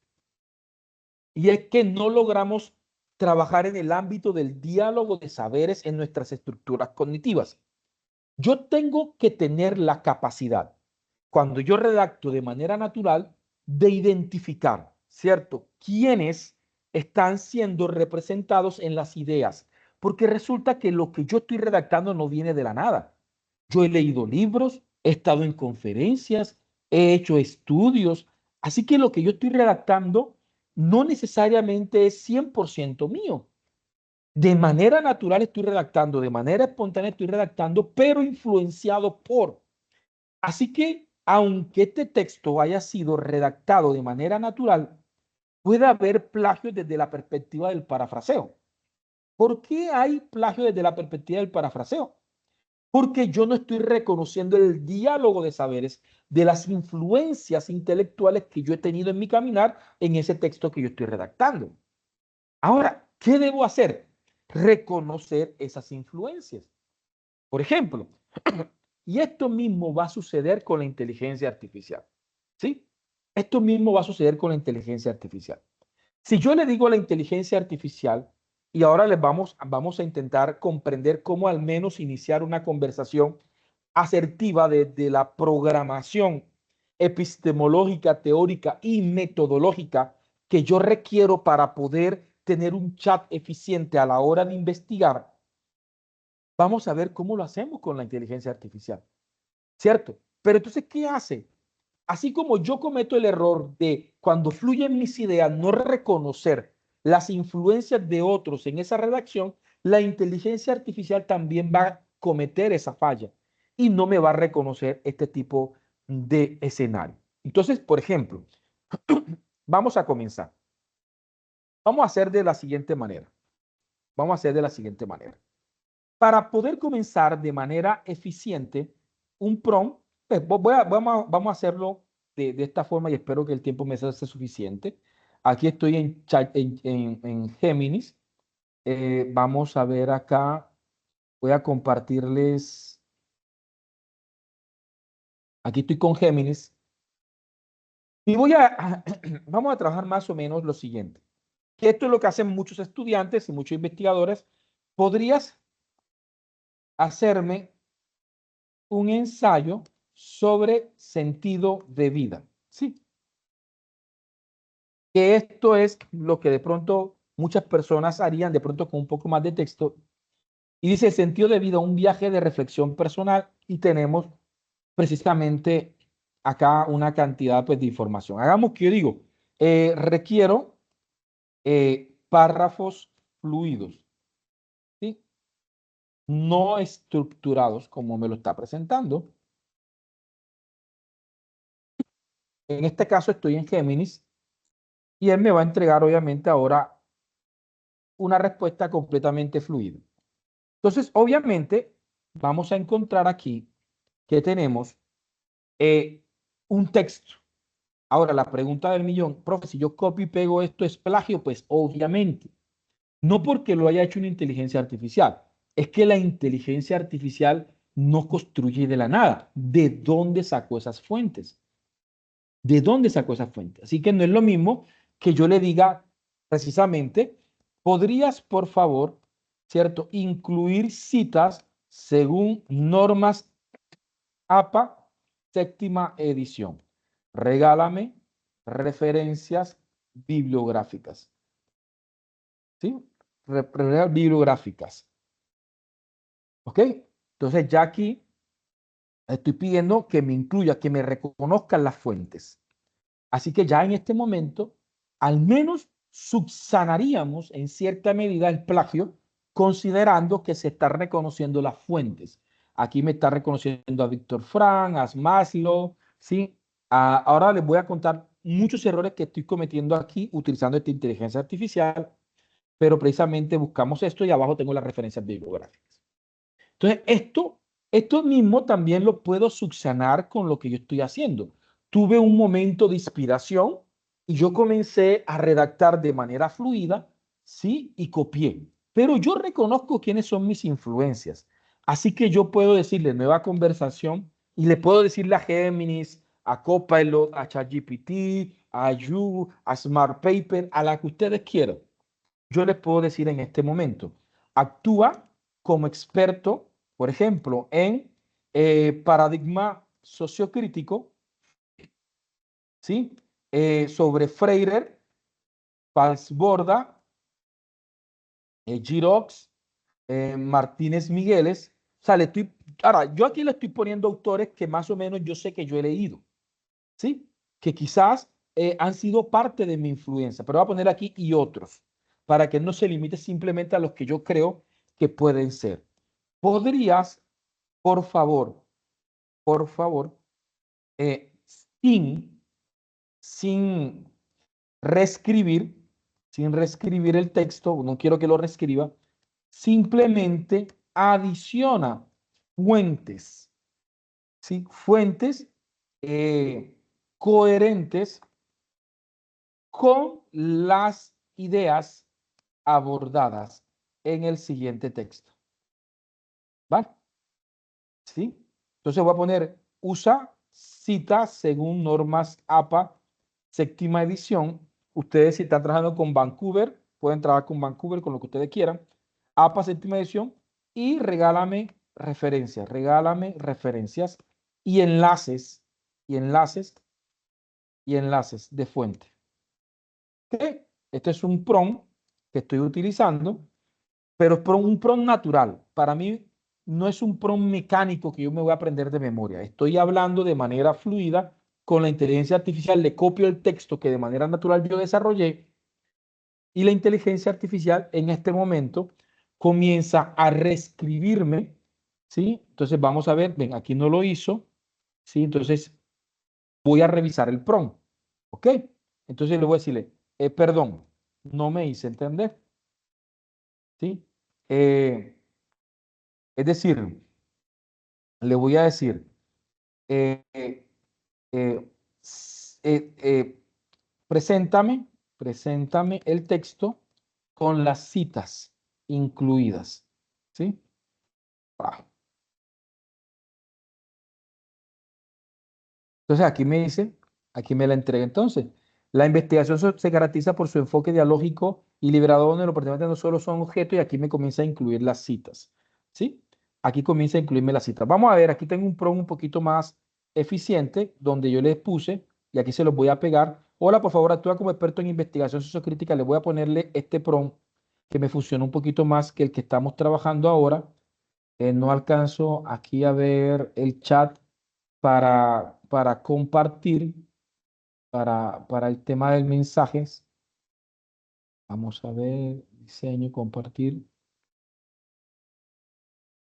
Y es que no logramos trabajar en el ámbito del diálogo de saberes en nuestras estructuras cognitivas. Yo tengo que tener la capacidad, cuando yo redacto de manera natural, de identificar, ¿cierto?, quiénes están siendo representados en las ideas. Porque resulta que lo que yo estoy redactando no viene de la nada. Yo he leído libros, he estado en conferencias, he hecho estudios. Así que lo que yo estoy redactando no necesariamente es 100% mío. De manera natural estoy redactando, de manera espontánea estoy redactando, pero influenciado por. Así que, aunque este texto haya sido redactado de manera natural, puede haber plagio desde la perspectiva del parafraseo. ¿Por qué hay plagio desde la perspectiva del parafraseo? Porque yo no estoy reconociendo el diálogo de saberes de las influencias intelectuales que yo he tenido en mi caminar en ese texto que yo estoy redactando. Ahora, ¿qué debo hacer? Reconocer esas influencias. Por ejemplo, y esto mismo va a suceder con la inteligencia artificial. ¿Sí? Esto mismo va a suceder con la inteligencia artificial. Si yo le digo a la inteligencia artificial, y ahora les vamos a intentar comprender cómo al menos iniciar una conversación asertiva de la programación epistemológica, teórica y metodológica que yo requiero para poder tener un chat eficiente a la hora de investigar. Vamos a ver cómo lo hacemos con la inteligencia artificial, ¿cierto? Pero entonces, ¿qué hace? Así como yo cometo el error de, cuando fluyen mis ideas, no reconocer las influencias de otros en esa redacción, la inteligencia artificial también va a cometer esa falla y no me va a reconocer este tipo de escenario. Entonces, por ejemplo, vamos a comenzar. Vamos a hacer de la siguiente manera. Para poder comenzar de manera eficiente un prompt, pues vamos a hacerlo de esta forma y espero que el tiempo me sea suficiente. Aquí estoy en Géminis. Vamos a ver acá. Voy a compartirles. Aquí estoy con Géminis. Y vamos a trabajar más o menos lo siguiente. Que esto es lo que hacen muchos estudiantes y muchos investigadores. ¿Podrías hacerme un ensayo sobre sentido de vida? Sí. Que esto es lo que de pronto muchas personas harían de pronto con un poco más de texto. Y dice sentido de vida, un viaje de reflexión personal, y tenemos precisamente acá una cantidad pues, de información. Hagamos que yo digo, requiero párrafos fluidos, ¿sí? No estructurados como me lo está presentando. En este caso estoy en Géminis y él me va a entregar obviamente ahora una respuesta completamente fluida. Entonces, obviamente, vamos a encontrar aquí que tenemos un texto. Ahora, la pregunta del millón, profe, si yo copio y pego esto, ¿es plagio? Pues obviamente. No porque lo haya hecho una inteligencia artificial. Es que la inteligencia artificial no construye de la nada. ¿De dónde sacó esas fuentes? ¿De dónde sacó esas fuentes? Así que no es lo mismo que yo le diga precisamente, ¿podrías, por favor, cierto, incluir citas según normas APA, séptima edición? regálame referencias bibliográficas. ¿Sí? Referencias bibliográficas. ¿Ok? Entonces ya aquí estoy pidiendo que me incluya, que me reconozcan las fuentes. Así que ya en este momento, al menos subsanaríamos en cierta medida el plagio, considerando que se están reconociendo las fuentes. Aquí me está reconociendo a Víctor Frank, a Maslow, ¿sí? Ahora les voy a contar muchos errores que estoy cometiendo aquí utilizando esta inteligencia artificial, pero precisamente buscamos esto y abajo tengo las referencias bibliográficas. Entonces, esto mismo también lo puedo subsanar con lo que yo estoy haciendo. Tuve un momento de inspiración y yo comencé a redactar de manera fluida, ¿sí? Y copié. Pero yo reconozco quiénes son mis influencias. Así que yo puedo decirle nueva conversación y le puedo decirle a Géminis, a Copilot, a ChatGPT, a You, a Smart Paper, a la que ustedes quieran. Yo les puedo decir en este momento, actúa como experto, por ejemplo, en paradigma sociocrítico, ¿sí? Sobre Freire, Pals-Borda, Girox, Martínez Migueles. O sea, ahora, yo aquí le estoy poniendo autores que más o menos yo sé que yo he leído, ¿sí? Que quizás han sido parte de mi influencia, pero voy a poner aquí y otros, para que no se limite simplemente a los que yo creo que pueden ser. ¿Podrías, por favor, eh, sin reescribir, el texto, no quiero que lo reescriba, simplemente adiciona fuentes, ¿sí? Fuentes coherentes con las ideas abordadas en el siguiente texto. ¿Vale? ¿Sí? Entonces voy a poner usa citas según normas APA, séptima edición. Ustedes si están trabajando con Vancouver, pueden trabajar con Vancouver, con lo que ustedes quieran. APA, séptima edición. Y regálame referencias y enlaces de fuente. ¿Okay? Este es un prompt que estoy utilizando, pero es un prompt natural. Para mí no es un prompt mecánico que yo me voy a aprender de memoria. Estoy hablando de manera fluida con la inteligencia artificial, le copio el texto que de manera natural yo desarrollé y la inteligencia artificial en este momento comienza a reescribirme, ¿sí? Entonces vamos a ver, ven, aquí no lo hizo, ¿sí? Entonces voy a revisar el prompt, ¿ok? Entonces le voy a decirle, perdón, no me hice entender, ¿sí? Es decir, le voy a decir, preséntame el texto con las citas incluidas, ¿sí? Entonces aquí me dice, aquí me la entrega. Entonces, la investigación se caracteriza por su enfoque dialógico y liberador, donde los participantes no solo son objetos, y aquí me comienza a incluir las citas, ¿sí? Aquí comienza a incluirme las citas. Vamos a ver, aquí tengo un prompt un poquito más eficiente, donde yo les puse, y aquí se los voy a pegar. Hola, por favor, actúa como experto en investigación sociocrítica. Le voy a ponerle este prompt que me funciona un poquito más que el que estamos trabajando ahora. No alcanzo aquí a ver el chat para compartir, para el tema del mensajes. Vamos a ver, diseño, compartir.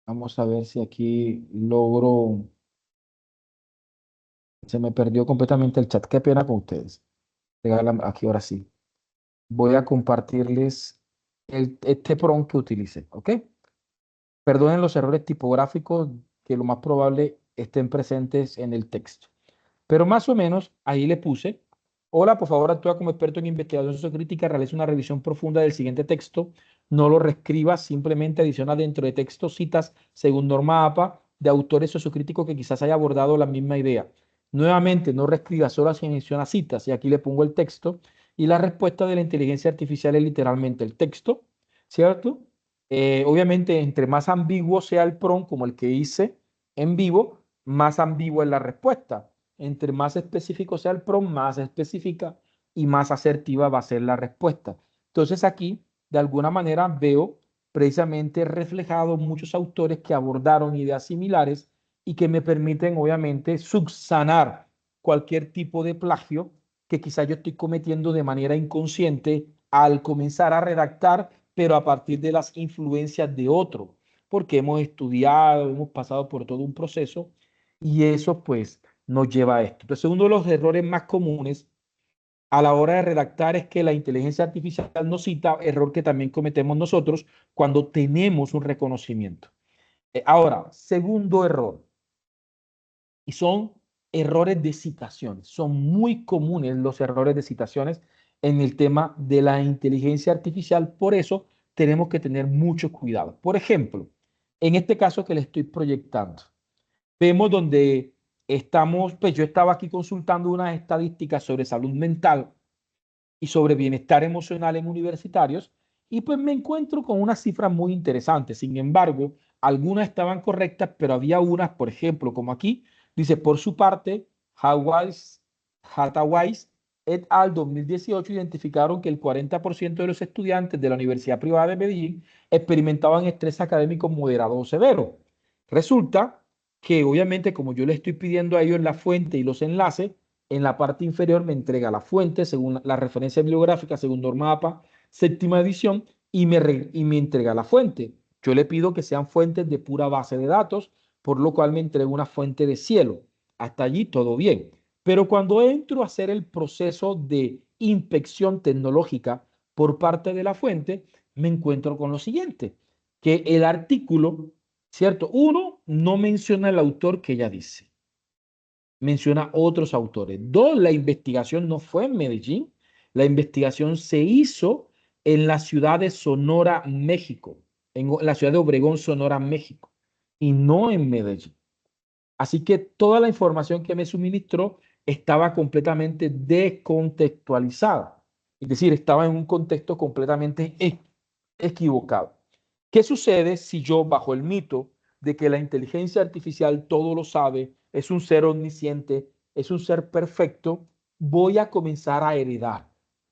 Vamos a ver si aquí logro. Se me perdió completamente el chat. Qué pena con ustedes. Aquí ahora sí. Voy a compartirles este prompt que utilicé, ¿ok? Perdonen los errores tipográficos que lo más probable estén presentes en el texto. Pero más o menos ahí le puse, hola, por favor, actúa como experto en investigación sociocrítica, realiza una revisión profunda del siguiente texto, no lo reescribas, simplemente adiciona dentro de texto citas según norma APA de autores sociocríticos que quizás haya abordado la misma idea. Nuevamente, no reescriba, solo menciona citas, y aquí le pongo el texto, y la respuesta de la inteligencia artificial es literalmente el texto, ¿cierto? Obviamente, entre más ambiguo sea el prompt, como el que hice en vivo, más ambigua es la respuesta. entre más específico sea el prompt, más específica y más asertiva va a ser la respuesta. Entonces aquí, de alguna manera, veo precisamente reflejado muchos autores que abordaron ideas similares y que me permiten, obviamente, subsanar cualquier tipo de plagio que quizá yo estoy cometiendo de manera inconsciente al comenzar a redactar, pero a partir de las influencias de otro, porque hemos estudiado, hemos pasado por todo un proceso y eso pues nos lleva a esto. Entonces, uno de los errores más comunes a la hora de redactar es que la inteligencia artificial nos cita, error que también cometemos nosotros cuando tenemos un reconocimiento. Ahora, segundo error, y son errores de citaciones. Son muy comunes los errores de citaciones en el tema de la inteligencia artificial, por eso tenemos que tener mucho cuidado. Por ejemplo, en este caso que le estoy proyectando, vemos donde estamos, pues yo estaba aquí consultando unas estadísticas sobre salud mental y sobre bienestar emocional en universitarios y pues me encuentro con unas cifras muy interesantes. Sin embargo, algunas estaban correctas, pero había unas, por ejemplo, como aquí, dice, por su parte, Hathaway et al. 2018 identificaron que el 40% de los estudiantes de la Universidad Privada de Medellín experimentaban estrés académico moderado o severo. Resulta que obviamente como yo le estoy pidiendo a ellos la fuente y los enlaces, en la parte inferior me entrega la fuente según la referencia bibliográfica, según Norma APA, séptima edición, y me entrega la fuente. Yo le pido que sean fuentes de pura base de datos, por lo cual me entrega una fuente de cielo. Hasta allí todo bien. Pero cuando entro a hacer el proceso de inspección tecnológica por parte de la fuente, me encuentro con lo siguiente, que el artículo, ¿cierto? Uno, no menciona el autor que ella dice. Menciona otros autores. Dos, la investigación no fue en Medellín. La investigación se hizo en la ciudad de Sonora, México. En la ciudad de Obregón, Sonora, México. Y no en Medellín. Así que toda la información que me suministró estaba completamente descontextualizada. Es decir, estaba en un contexto completamente equivocado. ¿Qué sucede si yo, bajo el mito de que la inteligencia artificial todo lo sabe, es un ser omnisciente, es un ser perfecto, voy a comenzar a heredar?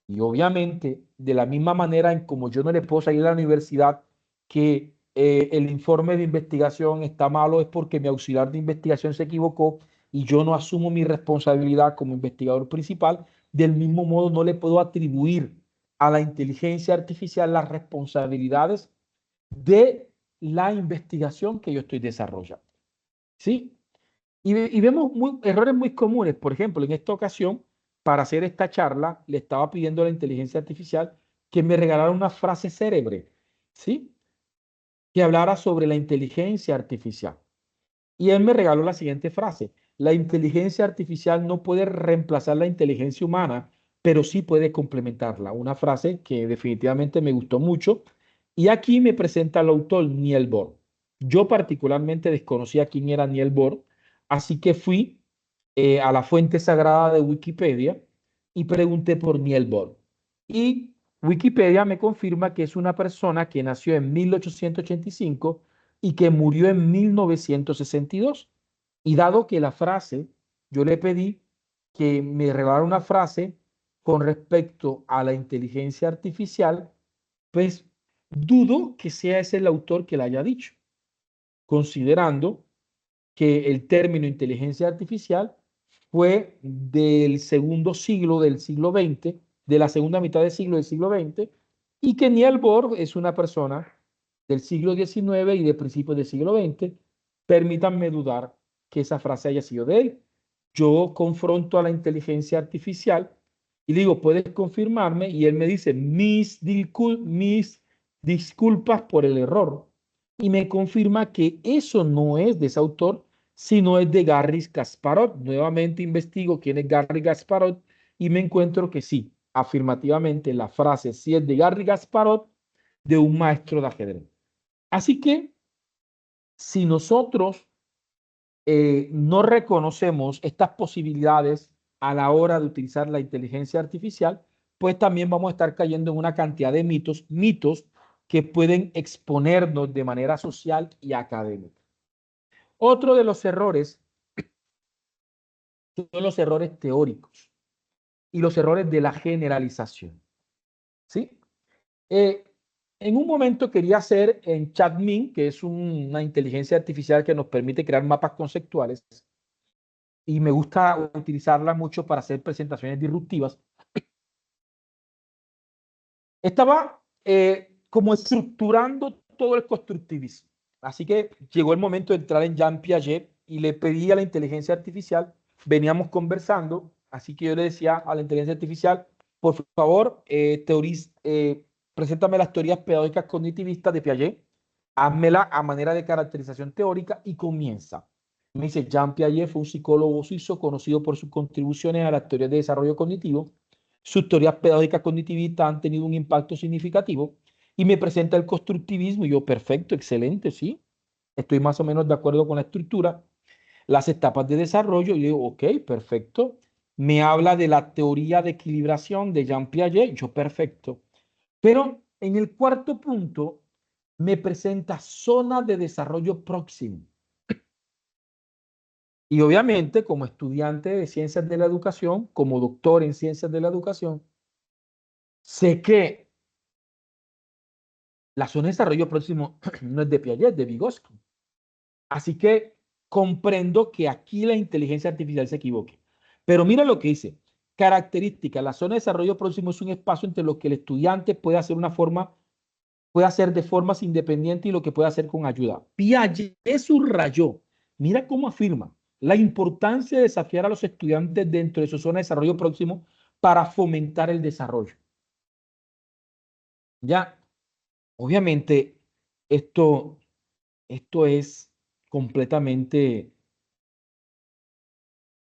Y obviamente, de la misma manera en como yo no le puedo salir a la universidad que el informe de investigación está malo, es porque mi auxiliar de investigación se equivocó y yo no asumo mi responsabilidad como investigador principal, del mismo modo no le puedo atribuir a la inteligencia artificial las responsabilidades de la investigación que yo estoy desarrollando. ¿Sí? Y vemos errores muy comunes. Por ejemplo, en esta ocasión, para hacer esta charla, le estaba pidiendo a la inteligencia artificial que me regalara una frase célebre, ¿sí? Que hablara sobre la inteligencia artificial. Y él me regaló la siguiente frase: la inteligencia artificial no puede reemplazar la inteligencia humana, pero sí puede complementarla. Una frase que definitivamente me gustó mucho. Y aquí me presenta el autor Niels Bohr. Yo particularmente desconocía quién era Niels Bohr, así que fui a la fuente sagrada de Wikipedia y pregunté por Niels Bohr. Y Wikipedia me confirma que es una persona que nació en 1885 y que murió en 1962. Y dado que la frase, yo le pedí que me regalara una frase con respecto a la inteligencia artificial, pues dudo que sea ese el autor que la haya dicho, considerando que el término inteligencia artificial fue del segundo siglo del siglo XX, de la segunda mitad del siglo XX, y que Niels Bohr es una persona del siglo XIX y de principios del siglo XX. Permítanme dudar que esa frase haya sido de él. Yo confronto a la inteligencia artificial y digo, ¿puedes confirmarme? Y él me dice, mis disculpas por el error. Y me confirma que eso no es de ese autor, sino es de Garry Kasparov. Nuevamente investigo quién es Garry Kasparov y me encuentro que sí, afirmativamente la frase sí es de Garry Kasparov, de un maestro de ajedrez. Así que si nosotros no reconocemos estas posibilidades a la hora de utilizar la inteligencia artificial, pues también vamos a estar cayendo en una cantidad de mitos que pueden exponernos de manera social y académica. Otro de los errores son los errores teóricos y los errores de la generalización. ¿Sí? En un momento quería hacer en ChatMin, que es una inteligencia artificial que nos permite crear mapas conceptuales, y me gusta utilizarla mucho para hacer presentaciones disruptivas. Estaba como estructurando todo el constructivismo. Así que llegó el momento de entrar en Jean Piaget y le pedí a la inteligencia artificial, veníamos conversando, así que yo le decía a la inteligencia artificial, por favor, preséntame las teorías pedagógicas cognitivistas de Piaget, házmela a manera de caracterización teórica y comienza. Me dice, Jean Piaget fue un psicólogo suizo conocido por sus contribuciones a las teorías de desarrollo cognitivo. Sus teorías pedagógicas cognitivistas han tenido un impacto significativo y me presenta el constructivismo y yo, perfecto, excelente, sí. Estoy más o menos de acuerdo con la estructura. Las etapas de desarrollo, y digo, ok, perfecto. Me habla de la teoría de equilibración de Jean Piaget, yo, perfecto. Pero en el cuarto punto me presenta zona de desarrollo próximo. Y obviamente, como estudiante de ciencias de la educación, como doctor en ciencias de la educación, sé que la zona de desarrollo próximo no es de Piaget, es de Vygotsky. Así que comprendo que aquí la inteligencia artificial se equivoque. Pero mira lo que dice. Característica, la zona de desarrollo próximo es un espacio entre lo que el estudiante puede hacer de formas independientes y lo que puede hacer con ayuda. Piaget subrayó, mira cómo afirma, la importancia de desafiar a los estudiantes dentro de su zona de desarrollo próximo para fomentar el desarrollo. Ya, obviamente, esto es completamente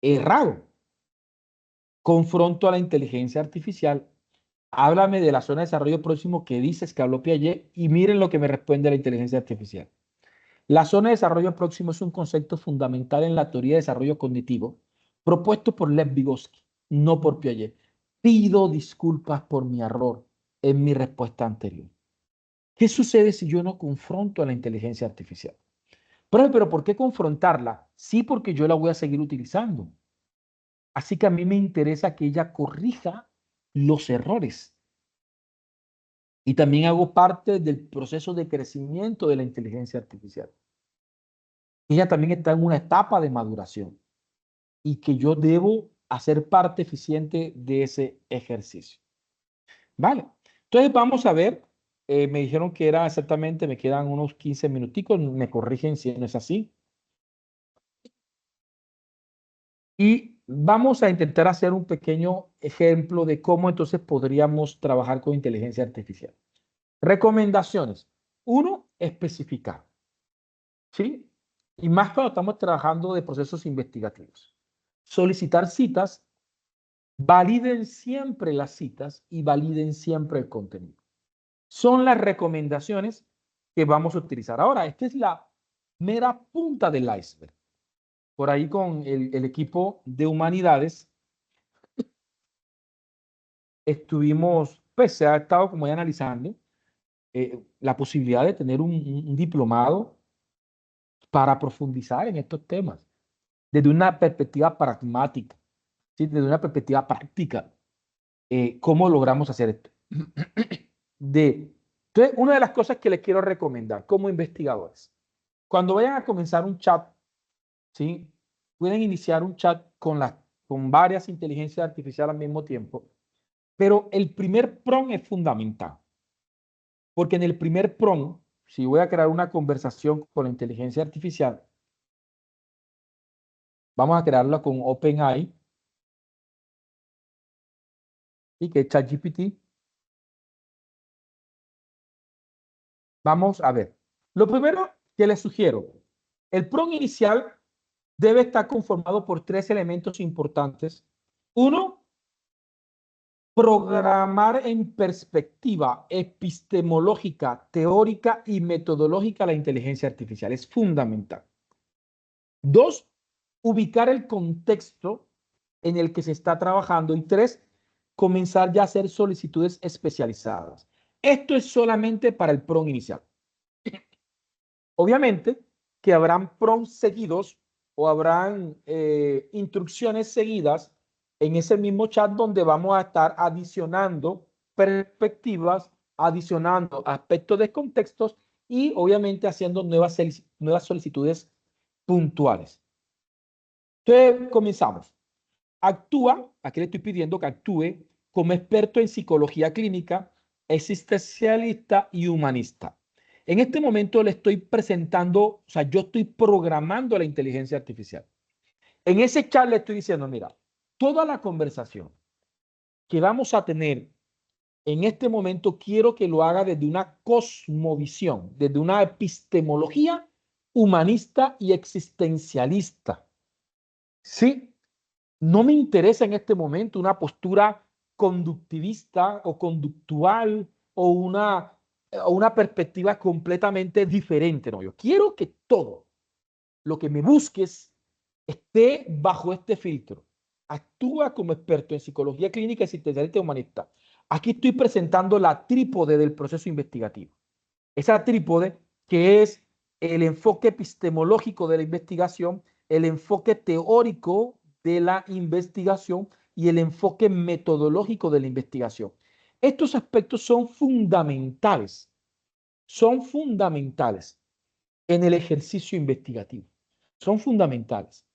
errado. Confronto a la inteligencia artificial. Háblame de la zona de desarrollo próximo que dices que habló Piaget y miren lo que me responde la inteligencia artificial. La zona de desarrollo próximo es un concepto fundamental en la teoría de desarrollo cognitivo propuesto por Lev Vygotsky, no por Piaget. Pido disculpas por mi error en mi respuesta anterior. ¿Qué sucede si yo no confronto a la inteligencia artificial? Pero ¿por qué confrontarla? Sí, porque yo la voy a seguir utilizando. Así que a mí me interesa que ella corrija los errores. Y también hago parte del proceso de crecimiento de la inteligencia artificial. Ella también está en una etapa de maduración y que yo debo hacer parte eficiente de ese ejercicio. Vale. Entonces vamos a ver. Me dijeron que era exactamente, me quedan unos 15 minuticos. Me corrigen si no es así. Y vamos a intentar hacer un pequeño ejemplo de cómo entonces podríamos trabajar con inteligencia artificial. Recomendaciones. 1, especificar. ¿Sí? Y más cuando estamos trabajando de procesos investigativos. Solicitar citas, validen siempre las citas y validen siempre el contenido. Son las recomendaciones que vamos a utilizar. Ahora, esta es la mera punta del iceberg. Por ahí con el equipo de humanidades estuvimos, pues se ha estado como ya analizando la posibilidad de tener un diplomado para profundizar en estos temas desde una perspectiva pragmática, ¿sí? Desde una perspectiva práctica. ¿Cómo logramos hacer esto? Entonces, una de las cosas que les quiero recomendar como investigadores, cuando vayan a comenzar un chat, ¿sí? Pueden iniciar un chat con varias inteligencias artificiales al mismo tiempo, pero el primer prompt es fundamental, porque en el primer prompt, si voy a crear una conversación con la inteligencia artificial, vamos a crearla con OpenAI, y que es ChatGPT. Vamos a ver. Lo primero que les sugiero, el prompt inicial debe estar conformado por 3 elementos importantes. 1, programar en perspectiva epistemológica, teórica y metodológica la inteligencia artificial. Es fundamental. 2, ubicar el contexto en el que se está trabajando. Y 3, comenzar ya a hacer solicitudes especializadas. Esto es solamente para el prompt inicial. Obviamente que habrán prompts seguidos o habrán instrucciones seguidas en ese mismo chat donde vamos a estar adicionando perspectivas, adicionando aspectos de contextos y obviamente haciendo nuevas solicitudes puntuales. Entonces, comenzamos. Actúa, aquí le estoy pidiendo que actúe como experto en psicología clínica, existencialista y humanista. En este momento le estoy presentando, o sea, yo estoy programando la inteligencia artificial. En ese chat le estoy diciendo, mira, toda la conversación que vamos a tener en este momento quiero que lo haga desde una cosmovisión, desde una epistemología humanista y existencialista. Sí, no me interesa en este momento una postura conductivista o conductual o una perspectiva completamente diferente. No, yo quiero que todo lo que me busques esté bajo este filtro. Actúa como experto en psicología clínica, existencialista y humanista. Aquí estoy presentando la trípode del proceso investigativo. Esa trípode que es el enfoque epistemológico de la investigación, el enfoque teórico de la investigación y el enfoque metodológico de la investigación. Estos aspectos son fundamentales en el ejercicio investigativo. Son fundamentales.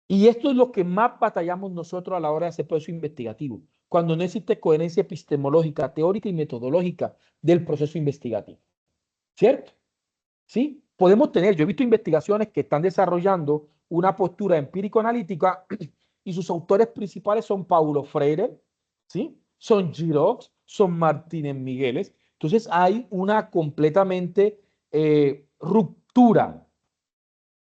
Y esto es lo que más batallamos nosotros a la hora de hacer proceso investigativo, cuando no existe coherencia epistemológica, teórica y metodológica del proceso investigativo. ¿Cierto? ¿Sí? Podemos tener, yo he visto investigaciones que están desarrollando una postura empírico-analítica y sus autores principales son Paulo Freire, ¿sí? Son Giroux, son Martínez Migueles. Entonces hay una completamente ruptura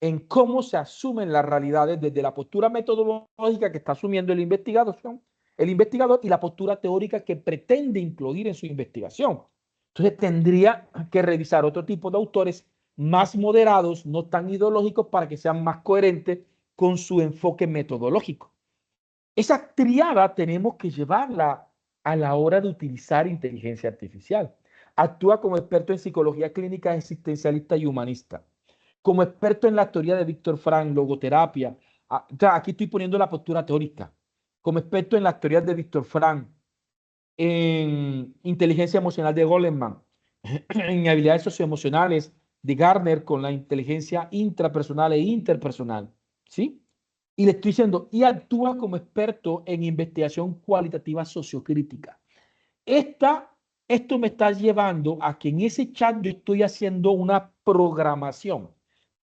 en cómo se asumen las realidades desde la postura metodológica que está asumiendo el investigador y la postura teórica que pretende incluir en su investigación. Entonces tendría que revisar otro tipo de autores más moderados, no tan ideológicos, para que sean más coherentes con su enfoque metodológico. Esa triada tenemos que llevarla a la hora de utilizar inteligencia artificial. Actúa como experto en psicología clínica, existencialista y humanista. Como experto en la teoría de Víctor Frank, logoterapia. Aquí estoy poniendo la postura teórica. Como experto en las teorías de Víctor Frank, en inteligencia emocional de Goleman, en habilidades socioemocionales de Gardner con la inteligencia intrapersonal e interpersonal, ¿sí? Y le estoy diciendo, y actúa como experto en investigación cualitativa sociocrítica. Esto me está llevando a que en ese chat yo estoy haciendo una programación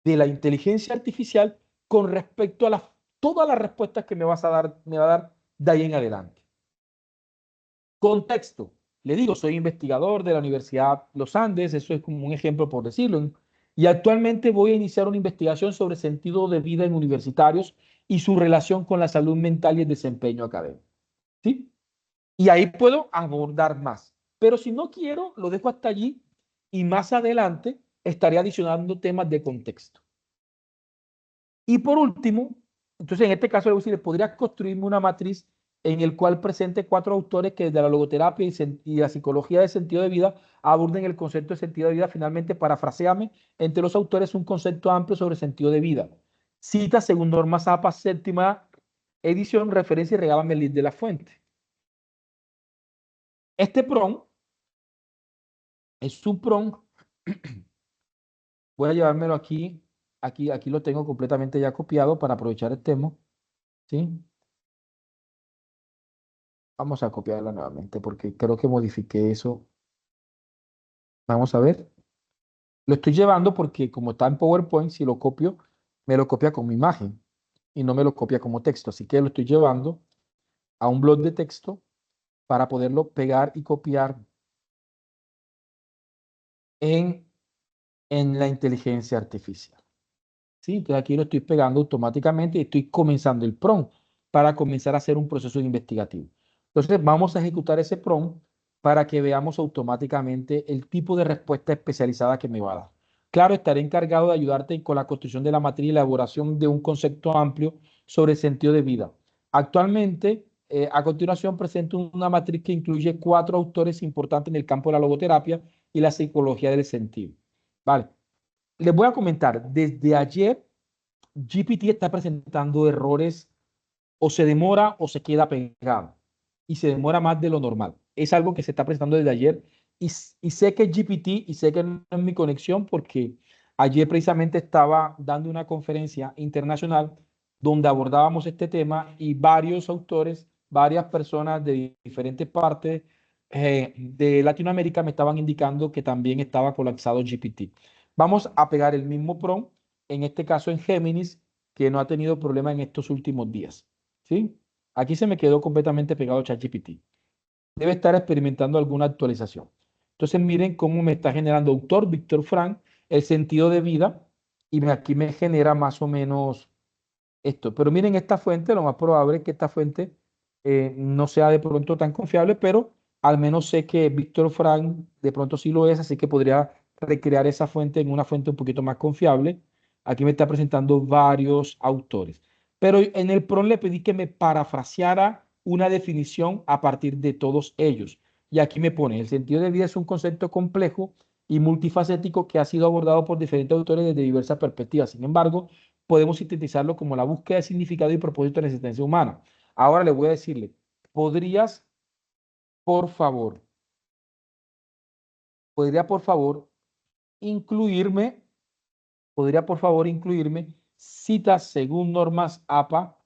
de la inteligencia artificial con respecto a todas las respuestas que me va a dar de ahí en adelante. Contexto. Le digo, soy investigador de la Universidad Los Andes, eso es como un ejemplo por decirlo, y actualmente voy a iniciar una investigación sobre sentido de vida en universitarios y su relación con la salud mental y el desempeño académico. ¿Sí? Y ahí puedo abordar más. Pero si no quiero, lo dejo hasta allí y más adelante estaré adicionando temas de contexto. Y por último, entonces en este caso le voy a decir, podría construirme una matriz en el cual presente 4 autores que desde la logoterapia y la psicología del sentido de vida aborden el concepto de sentido de vida. Finalmente, parafraseame, entre los autores un concepto amplio sobre sentido de vida. Cita según Norma Zappa, 7ª edición, referencia y regálame el link de la fuente. Este prompt es un prompt. Voy a llevármelo aquí. Aquí lo tengo completamente ya copiado para aprovechar el tema. ¿Sí? Vamos a copiarla nuevamente porque creo que modifiqué eso. Vamos a ver. Lo estoy llevando porque como está en PowerPoint, si lo copio, me lo copia como imagen y no me lo copia como texto. Así que lo estoy llevando a un blog de texto para poderlo pegar y copiar en la inteligencia artificial. ¿Sí? Entonces aquí lo estoy pegando automáticamente y estoy comenzando el prompt para comenzar a hacer un proceso investigativo. Entonces vamos a ejecutar ese prompt para que veamos automáticamente el tipo de respuesta especializada que me va a dar. Claro, estaré encargado de ayudarte con la construcción de la matriz y elaboración de un concepto amplio sobre el sentido de vida. Actualmente, a continuación presento una matriz que incluye 4 autores importantes en el campo de la logoterapia y la psicología del sentido. Vale. Les voy a comentar, desde ayer GPT está presentando errores, o se demora o se queda pegado, y se demora más de lo normal. Es algo que se está presentando desde ayer, y sé que es GPT, y sé que no es mi conexión, porque ayer precisamente estaba dando una conferencia internacional donde abordábamos este tema, y varios autores, varias personas de diferentes partes de Latinoamérica me estaban indicando que también estaba colapsado GPT. Vamos a pegar el mismo prompt, en este caso en Géminis, que no ha tenido problema en estos últimos días. ¿Sí? Aquí se me quedó completamente pegado ChatGPT. Debe estar experimentando alguna actualización. Entonces miren cómo me está generando autor Víctor Frank el sentido de vida, y aquí me genera más o menos esto. Pero miren esta fuente, lo más probable es que esta fuente no sea de pronto tan confiable, pero al menos sé que Víctor Frank de pronto sí lo es, así que podría recrear esa fuente en una fuente un poquito más confiable. Aquí me está presentando varios autores. Pero en el prompt le pedí que me parafraseara una definición a partir de todos ellos. Y aquí me pone, el sentido de vida es un concepto complejo y multifacético que ha sido abordado por diferentes autores desde diversas perspectivas. Sin embargo, podemos sintetizarlo como la búsqueda de significado y propósito de la existencia humana. Ahora le voy a decirle, ¿podrías, por favor, podría por favor incluirme, citas según normas APA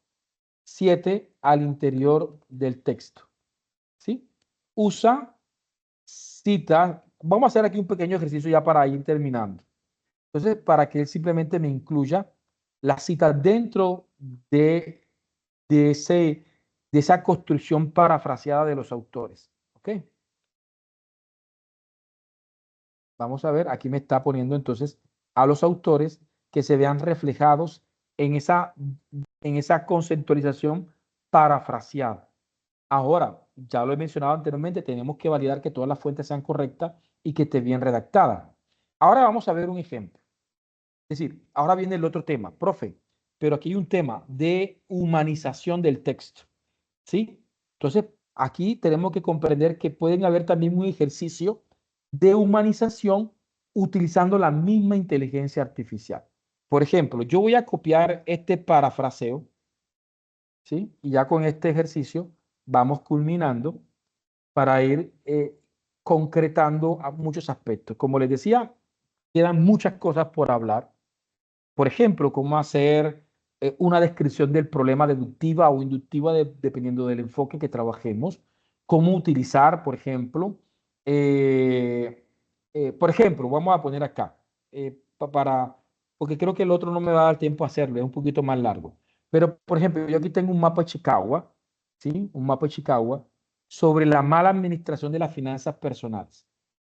7 al interior del texto? ¿Sí? Usa citas. Vamos a hacer aquí un pequeño ejercicio ya para ir terminando. Entonces, para que él simplemente me incluya las citas dentro de esa construcción parafraseada de los autores. ¿Ok? Vamos a ver, aquí me está poniendo entonces a los autores que se vean reflejados en esa conceptualización parafraseada. Ahora, ya lo he mencionado anteriormente, tenemos que validar que todas las fuentes sean correctas y que esté bien redactada. Ahora vamos a ver un ejemplo. Es decir, ahora viene el otro tema, profe, pero aquí hay un tema de humanización del texto, ¿sí? Entonces, aquí tenemos que comprender que pueden haber también un ejercicio de humanización utilizando la misma inteligencia artificial. Por ejemplo, yo voy a copiar este parafraseo, ¿sí? Y ya con este ejercicio vamos culminando para ir concretando a muchos aspectos. Como les decía, quedan muchas cosas por hablar. Por ejemplo, cómo hacer una descripción del problema deductiva o inductiva dependiendo del enfoque que trabajemos. Cómo utilizar, por ejemplo, vamos a poner acá, porque creo que el otro no me va a dar tiempo a hacerlo, es un poquito más largo. Pero, por ejemplo, yo aquí tengo un mapa de Chicago, ¿sí? Un mapa de Chicago sobre la mala administración de las finanzas personales.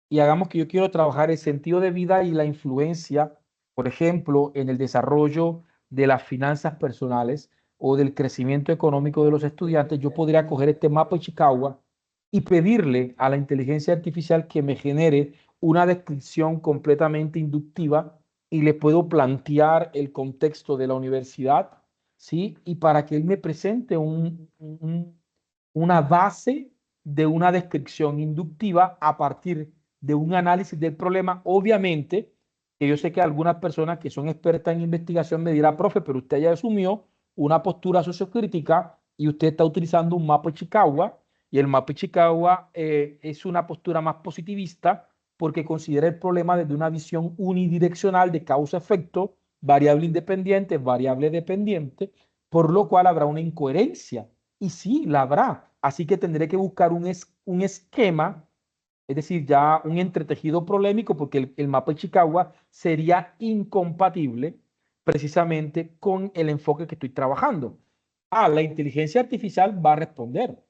Y hagamos que yo quiero trabajar el sentido de vida y la influencia, por ejemplo, en el desarrollo de las finanzas personales o del crecimiento económico de los estudiantes. Yo podría coger este mapa de Chicago y pedirle a la inteligencia artificial que me genere una descripción completamente inductiva, y le puedo plantear el contexto de la universidad, ¿sí? Y para que él me presente una base de una descripción inductiva a partir de un análisis del problema. Obviamente, que yo sé que algunas personas que son expertas en investigación me dirán, profe, pero usted ya asumió una postura sociocrítica y usted está utilizando un mapa de Chicago, y el mapa de Chicago es una postura más positivista porque considera el problema desde una visión unidireccional de causa-efecto, variable independiente, variable dependiente, por lo cual habrá una incoherencia. Y sí, la habrá. Así que tendré que buscar un esquema, es decir, ya un entretejido problemático, porque el mapa de Chicago sería incompatible precisamente con el enfoque que estoy trabajando. La inteligencia artificial va a responder,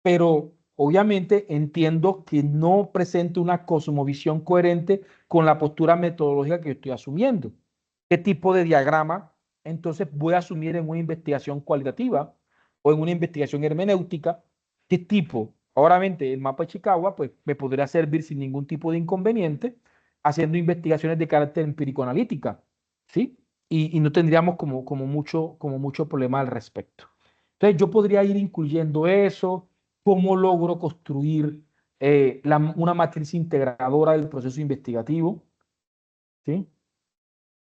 pero obviamente entiendo que no presente una cosmovisión coherente con la postura metodológica que yo estoy asumiendo. ¿Qué tipo de diagrama entonces voy a asumir en una investigación cualitativa o en una investigación hermenéutica? ¿Qué tipo? Obviamente el mapa de Chicago pues, me podría servir sin ningún tipo de inconveniente haciendo investigaciones de carácter empírico-analítica, ¿sí? Y no tendríamos como mucho problema al respecto. Entonces yo podría ir incluyendo eso, cómo logro construir una matriz integradora del proceso investigativo, ¿sí?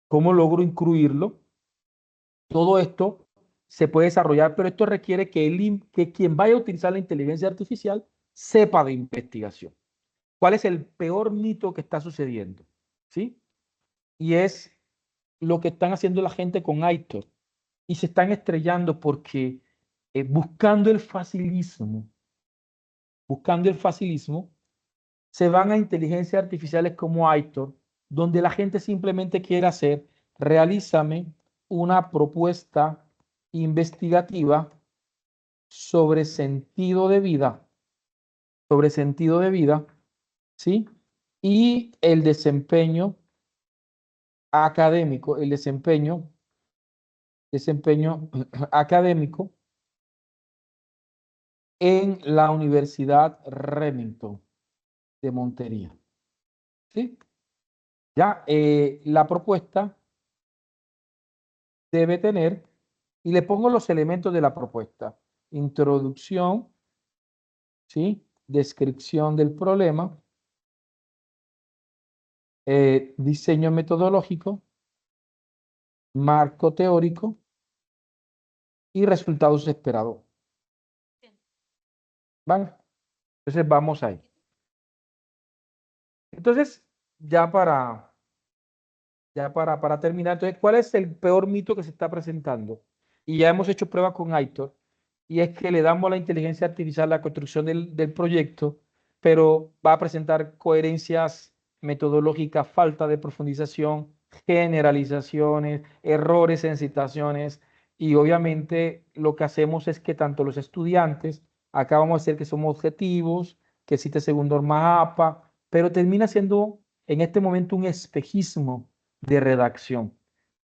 ¿Cómo logro incluirlo? Todo esto se puede desarrollar, pero esto requiere que quien vaya a utilizar la inteligencia artificial sepa de investigación. ¿Cuál es el peor mito que está sucediendo? ¿Sí? Y es lo que están haciendo la gente con Aitor. Y se están estrellando porque buscando el facilismo, se van a inteligencias artificiales como Aitor, donde la gente simplemente quiere hacer, realízame una propuesta investigativa sobre sentido de vida, ¿sí? Y el desempeño académico, desempeño académico en la Universidad Remington de Montería. ¿Sí? Ya, la propuesta debe tener, y le pongo los elementos de la propuesta: introducción, ¿sí? Descripción del problema, diseño metodológico, marco teórico y resultados esperados. ¿Vale? Entonces vamos ahí. Entonces, ya para terminar, entonces, ¿cuál es el peor mito que se está presentando? Y ya hemos hecho pruebas con Aitor, y es que le damos a la inteligencia artificial la construcción del proyecto, pero va a presentar coherencias metodológicas, falta de profundización, generalizaciones, errores en citaciones, y obviamente lo que hacemos es que tanto los estudiantes, acá vamos a decir que somos objetivos, que existe según norma APA, pero termina siendo en este momento un espejismo de redacción,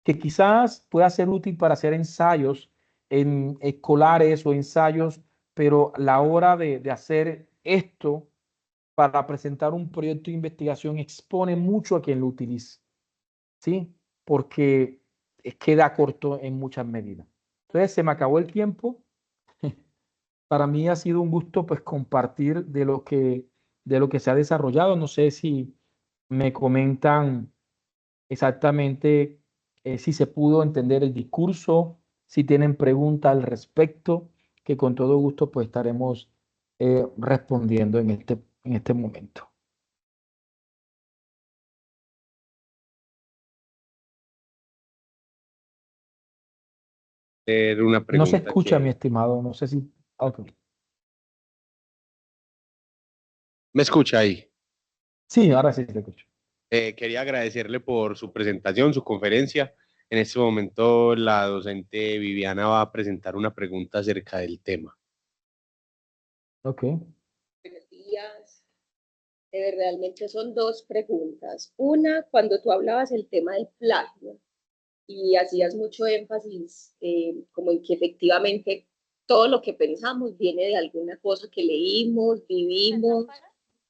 que quizás pueda ser útil para hacer ensayos en escolares o ensayos, pero la hora de hacer esto para presentar un proyecto de investigación expone mucho a quien lo utilice, ¿sí? Porque queda corto en muchas medidas. Entonces, se me acabó el tiempo. Para mí ha sido un gusto, pues, compartir de lo que se ha desarrollado. No sé si me comentan exactamente si se pudo entender el discurso, si tienen preguntas al respecto, que con todo gusto pues estaremos respondiendo en este momento. Una No pregunta se escucha, mi que... estimado, no sé si... Okay. ¿Me escucha ahí? Sí, ahora sí te escucho. Quería agradecerle por su presentación, su conferencia. En este momento la docente Viviana va a presentar una pregunta acerca del tema. Ok. Buenos días. Realmente son dos preguntas. Una, cuando tú hablabas el tema del plagio y hacías mucho énfasis como en que efectivamente todo lo que pensamos viene de alguna cosa que leímos, vivimos,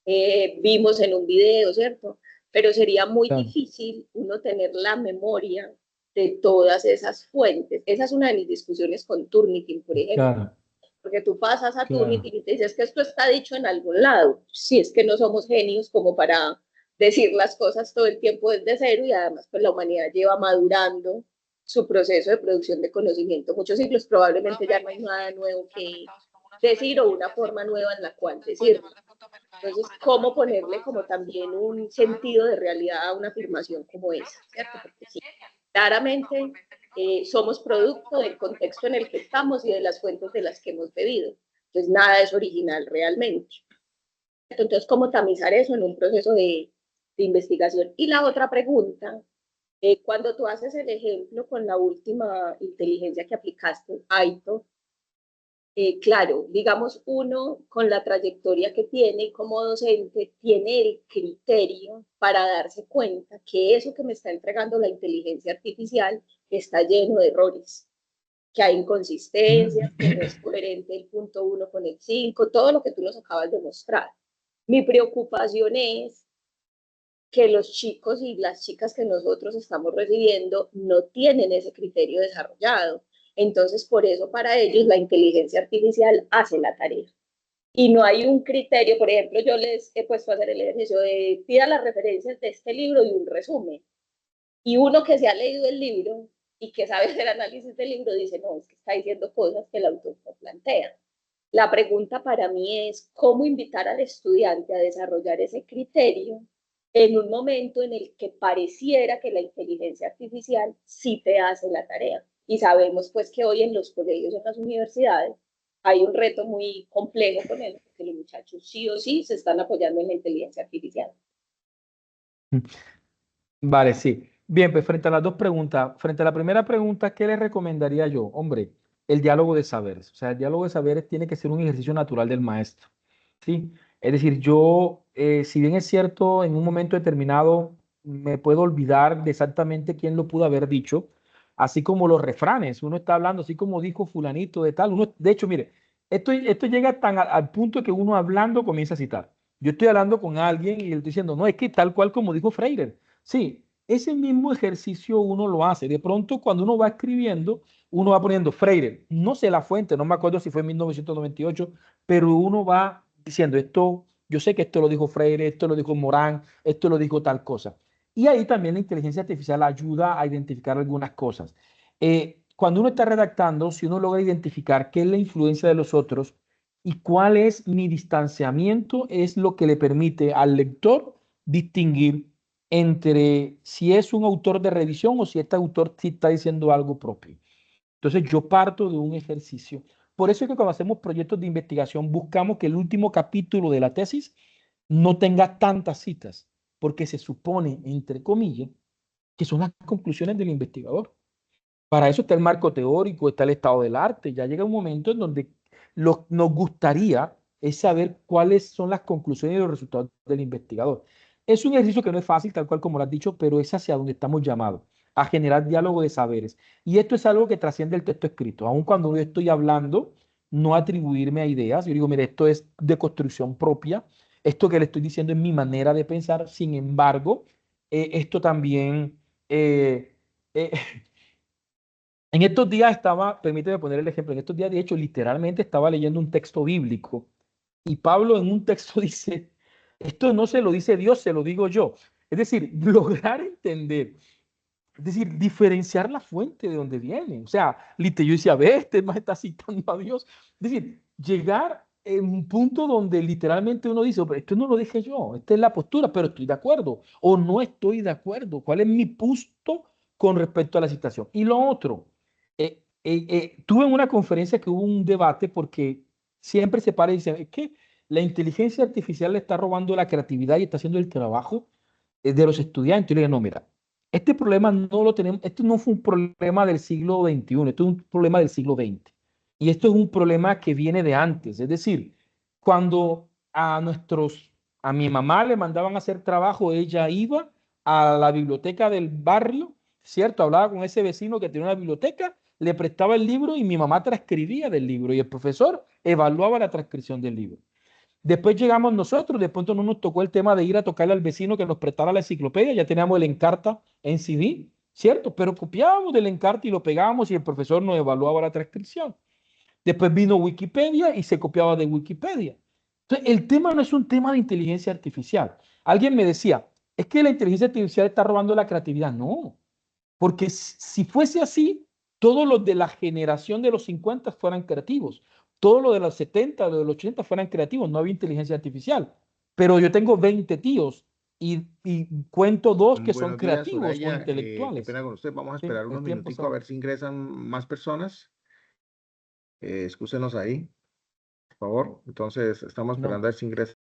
vimos en un video, ¿cierto? Pero sería muy difícil uno tener la memoria de todas esas fuentes. Esa es una de mis discusiones con Turnitin, por ejemplo. Claro. Porque tú pasas a Turnitin y te dices que esto está dicho en algún lado. Si es que no somos genios como para decir las cosas todo el tiempo desde cero, y además pues la humanidad lleva madurando su proceso de producción de conocimiento muchos siglos, probablemente ya no hay nada nuevo que decir o una forma nueva en la cual decirlo. Entonces, ¿cómo ponerle como también un sentido de realidad a una afirmación como esa? ¿Cierto? Porque sí, claramente somos producto del contexto en el que estamos y de las fuentes de las que hemos bebido. Entonces, nada es original realmente. Entonces, ¿cómo tamizar eso en un proceso de investigación? Y la otra pregunta, cuando tú haces el ejemplo con la última inteligencia que aplicaste, Aitor, claro, digamos, uno con la trayectoria que tiene como docente tiene el criterio para darse cuenta que eso que me está entregando la inteligencia artificial está lleno de errores, que hay inconsistencias, que no es coherente el punto 1 con el 5, todo lo que tú nos acabas de mostrar. Mi preocupación es que los chicos y las chicas que nosotros estamos recibiendo no tienen ese criterio desarrollado. Entonces, por eso para ellos la inteligencia artificial hace la tarea. Y no hay un criterio, por ejemplo, yo les he puesto a hacer el ejercicio de pida las referencias de este libro y un resumen. Y uno que se ha leído el libro y que sabe hacer análisis del libro, dice, no, es que está diciendo cosas que el autor no plantea. La pregunta para mí es cómo invitar al estudiante a desarrollar ese criterio en un momento en el que pareciera que la inteligencia artificial sí te hace la tarea. Y sabemos pues que hoy en los colegios, en las universidades, hay un reto muy complejo con él, porque los muchachos sí o sí se están apoyando en la inteligencia artificial. Vale, sí. Bien, pues frente a las dos preguntas, frente a la primera pregunta, ¿qué le recomendaría yo? Hombre, el diálogo de saberes. O sea, el diálogo de saberes tiene que ser un ejercicio natural del maestro. ¿Sí? Es decir, yo, si bien es cierto, en un momento determinado me puedo olvidar de exactamente quién lo pudo haber dicho, así como los refranes, uno está hablando, así como dijo fulanito de tal, uno, de hecho, mire, esto llega tan al punto que uno hablando comienza a citar. Yo estoy hablando con alguien y le estoy diciendo, no, es que tal cual como dijo Freire. Sí, ese mismo ejercicio uno lo hace. De pronto, cuando uno va escribiendo, uno va poniendo Freire, no sé la fuente, no me acuerdo si fue en 1998, pero uno va diciendo esto, yo sé que esto lo dijo Freire, esto lo dijo Morán, esto lo dijo tal cosa. Y ahí también la inteligencia artificial ayuda a identificar algunas cosas. Cuando uno está redactando, si uno logra identificar qué es la influencia de los otros y cuál es mi distanciamiento, es lo que le permite al lector distinguir entre si es un autor de revisión o si este autor sí está diciendo algo propio. Entonces yo parto de un ejercicio. Por eso es que cuando hacemos proyectos de investigación buscamos que el último capítulo de la tesis no tenga tantas citas, porque se supone, entre comillas, que son las conclusiones del investigador. Para eso está el marco teórico, está el estado del arte. Ya llega un momento en donde nos gustaría es saber cuáles son las conclusiones y los resultados del investigador. Es un ejercicio que no es fácil, tal cual como lo has dicho, pero es hacia donde estamos llamados, a generar diálogo de saberes. Y esto es algo que trasciende el texto escrito. Aun cuando yo estoy hablando, no atribuirme a ideas. Yo digo, mire, esto es de construcción propia. Esto que le estoy diciendo es mi manera de pensar. Sin embargo, esto también... eh, en estos días estaba, permíteme poner el ejemplo, en estos días de hecho literalmente estaba leyendo un texto bíblico y Pablo en un texto dice, esto no se lo dice Dios, se lo digo yo. Es decir, lograr entender, es decir, diferenciar la fuente de donde viene. O sea, yo decía, ve, este más está citando a Dios. Es decir, llegar en un punto donde literalmente uno dice, esto no lo dije yo, esta es la postura, pero estoy de acuerdo o no estoy de acuerdo. ¿Cuál es mi punto con respecto a la citación? Y lo otro, tuve en una conferencia que hubo un debate porque siempre se para y dice, es que la inteligencia artificial le está robando la creatividad y está haciendo el trabajo de los estudiantes. Y le digo, no, mira, este problema no lo tenemos, esto no fue un problema del siglo XXI, esto es un problema del siglo XX. Y esto es un problema que viene de antes. Es decir, cuando a mi mamá le mandaban a hacer trabajo, ella iba a la biblioteca del barrio, ¿cierto? Hablaba con ese vecino que tenía una biblioteca, le prestaba el libro y mi mamá transcribía del libro y el profesor evaluaba la transcripción del libro. Después llegamos nosotros, de pronto no nos tocó el tema de ir a tocarle al vecino que nos prestara la enciclopedia, ya teníamos el Encarta en CD, ¿cierto? Pero copiábamos del Encarta y lo pegábamos y el profesor nos evaluaba la transcripción. Después vino Wikipedia y se copiaba de Wikipedia. Entonces, el tema no es un tema de inteligencia artificial. Alguien me decía, es que la inteligencia artificial está robando la creatividad. No, porque si fuese así, todos los de la generación de los 50 fueran creativos. Todos los de los 70, los de los 80 fueran creativos. No había inteligencia artificial. Pero yo tengo 20 tíos y cuento dos que son Buenos días, creativos o Soraya. Qué intelectuales. pena con usted. Vamos a Sí, esperar el unos tiempo minuticos a sabe. ver si ingresan más personas. Excúsenos ahí, por favor. Entonces, estamos esperando a ver si ingresan.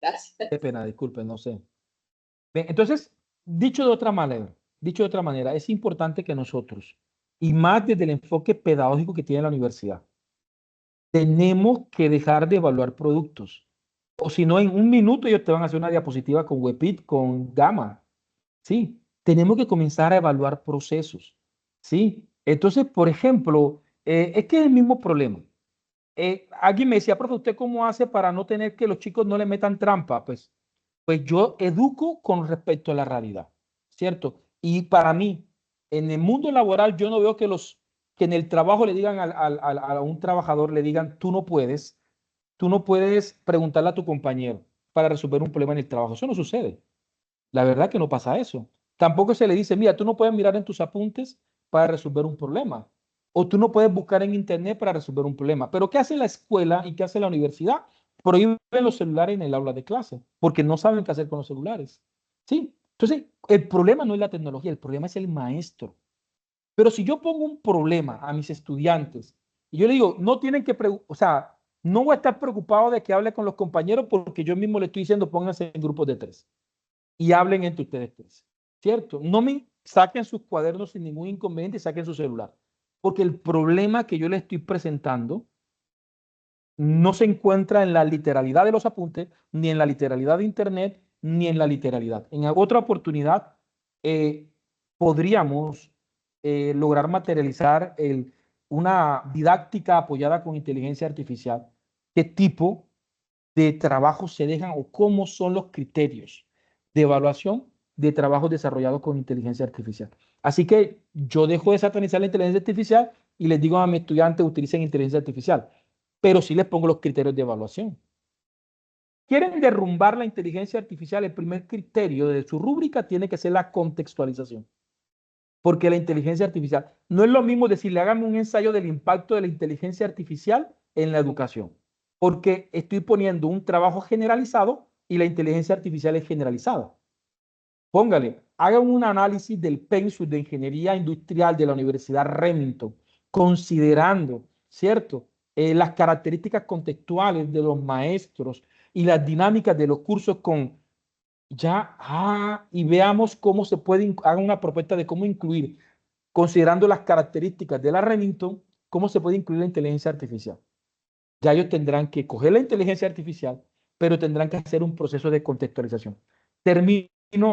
Gracias. Qué pena, disculpen, no sé. Bien, entonces, dicho de otra manera, es importante que nosotros, y más desde el enfoque pedagógico que tiene la universidad, tenemos que dejar de evaluar productos. O si no, en un minuto ellos te van a hacer una diapositiva con Webit, con Gamma. Sí, tenemos que comenzar a evaluar procesos. Sí, entonces, por ejemplo, es que es el mismo problema. Alguien me decía, profe, ¿usted cómo hace para no tener que los chicos no le metan trampa? Pues yo educo con respecto a la realidad, ¿cierto? Y para mí, en el mundo laboral, yo no veo que en el trabajo le digan a un trabajador, le digan, tú no puedes preguntarle a tu compañero para resolver un problema en el trabajo. Eso no sucede. La verdad que no pasa eso. Tampoco se le dice, mira, tú no puedes mirar en tus apuntes para resolver un problema. O tú no puedes buscar en internet para resolver un problema. Pero ¿qué hace la escuela y qué hace la universidad? Prohíben los celulares en el aula de clase porque no saben qué hacer con los celulares. ¿Sí? Entonces, el problema no es la tecnología, el problema es el maestro. Pero si yo pongo un problema a mis estudiantes y yo le digo, no tienen que, o sea, no voy a estar preocupado de que hable con los compañeros porque yo mismo le estoy diciendo pónganse en grupos de 3 y hablen entre ustedes 3, ¿cierto? No me saquen sus cuadernos sin ningún inconveniente y saquen su celular, porque el problema que yo le estoy presentando no se encuentra en la literalidad de los apuntes, ni en la literalidad de internet, ni en la literalidad. En otra oportunidad podríamos lograr materializar una didáctica apoyada con inteligencia artificial. ¿Qué tipo de trabajo se dejan o cómo son los criterios de evaluación de trabajos desarrollados con inteligencia artificial? Así que yo dejo de satanizar la inteligencia artificial y les digo a mis estudiantes utilicen inteligencia artificial, pero sí les pongo los criterios de evaluación. ¿Quieren derrumbar la inteligencia artificial? El primer criterio de su rúbrica tiene que ser la contextualización. Porque la inteligencia artificial no es lo mismo decirle, hágame un ensayo del impacto de la inteligencia artificial en la educación. Porque estoy poniendo un trabajo generalizado y la inteligencia artificial es generalizada. Póngale, hagan un análisis del pensum de ingeniería industrial de la Universidad Remington, considerando, ¿cierto?, las características contextuales de los maestros y las dinámicas de los cursos con y veamos cómo se puede, hagan una propuesta de cómo incluir, considerando las características de la Remington, cómo se puede incluir la inteligencia artificial. Ya ellos tendrán que coger la inteligencia artificial, pero tendrán que hacer un proceso de contextualización. Termino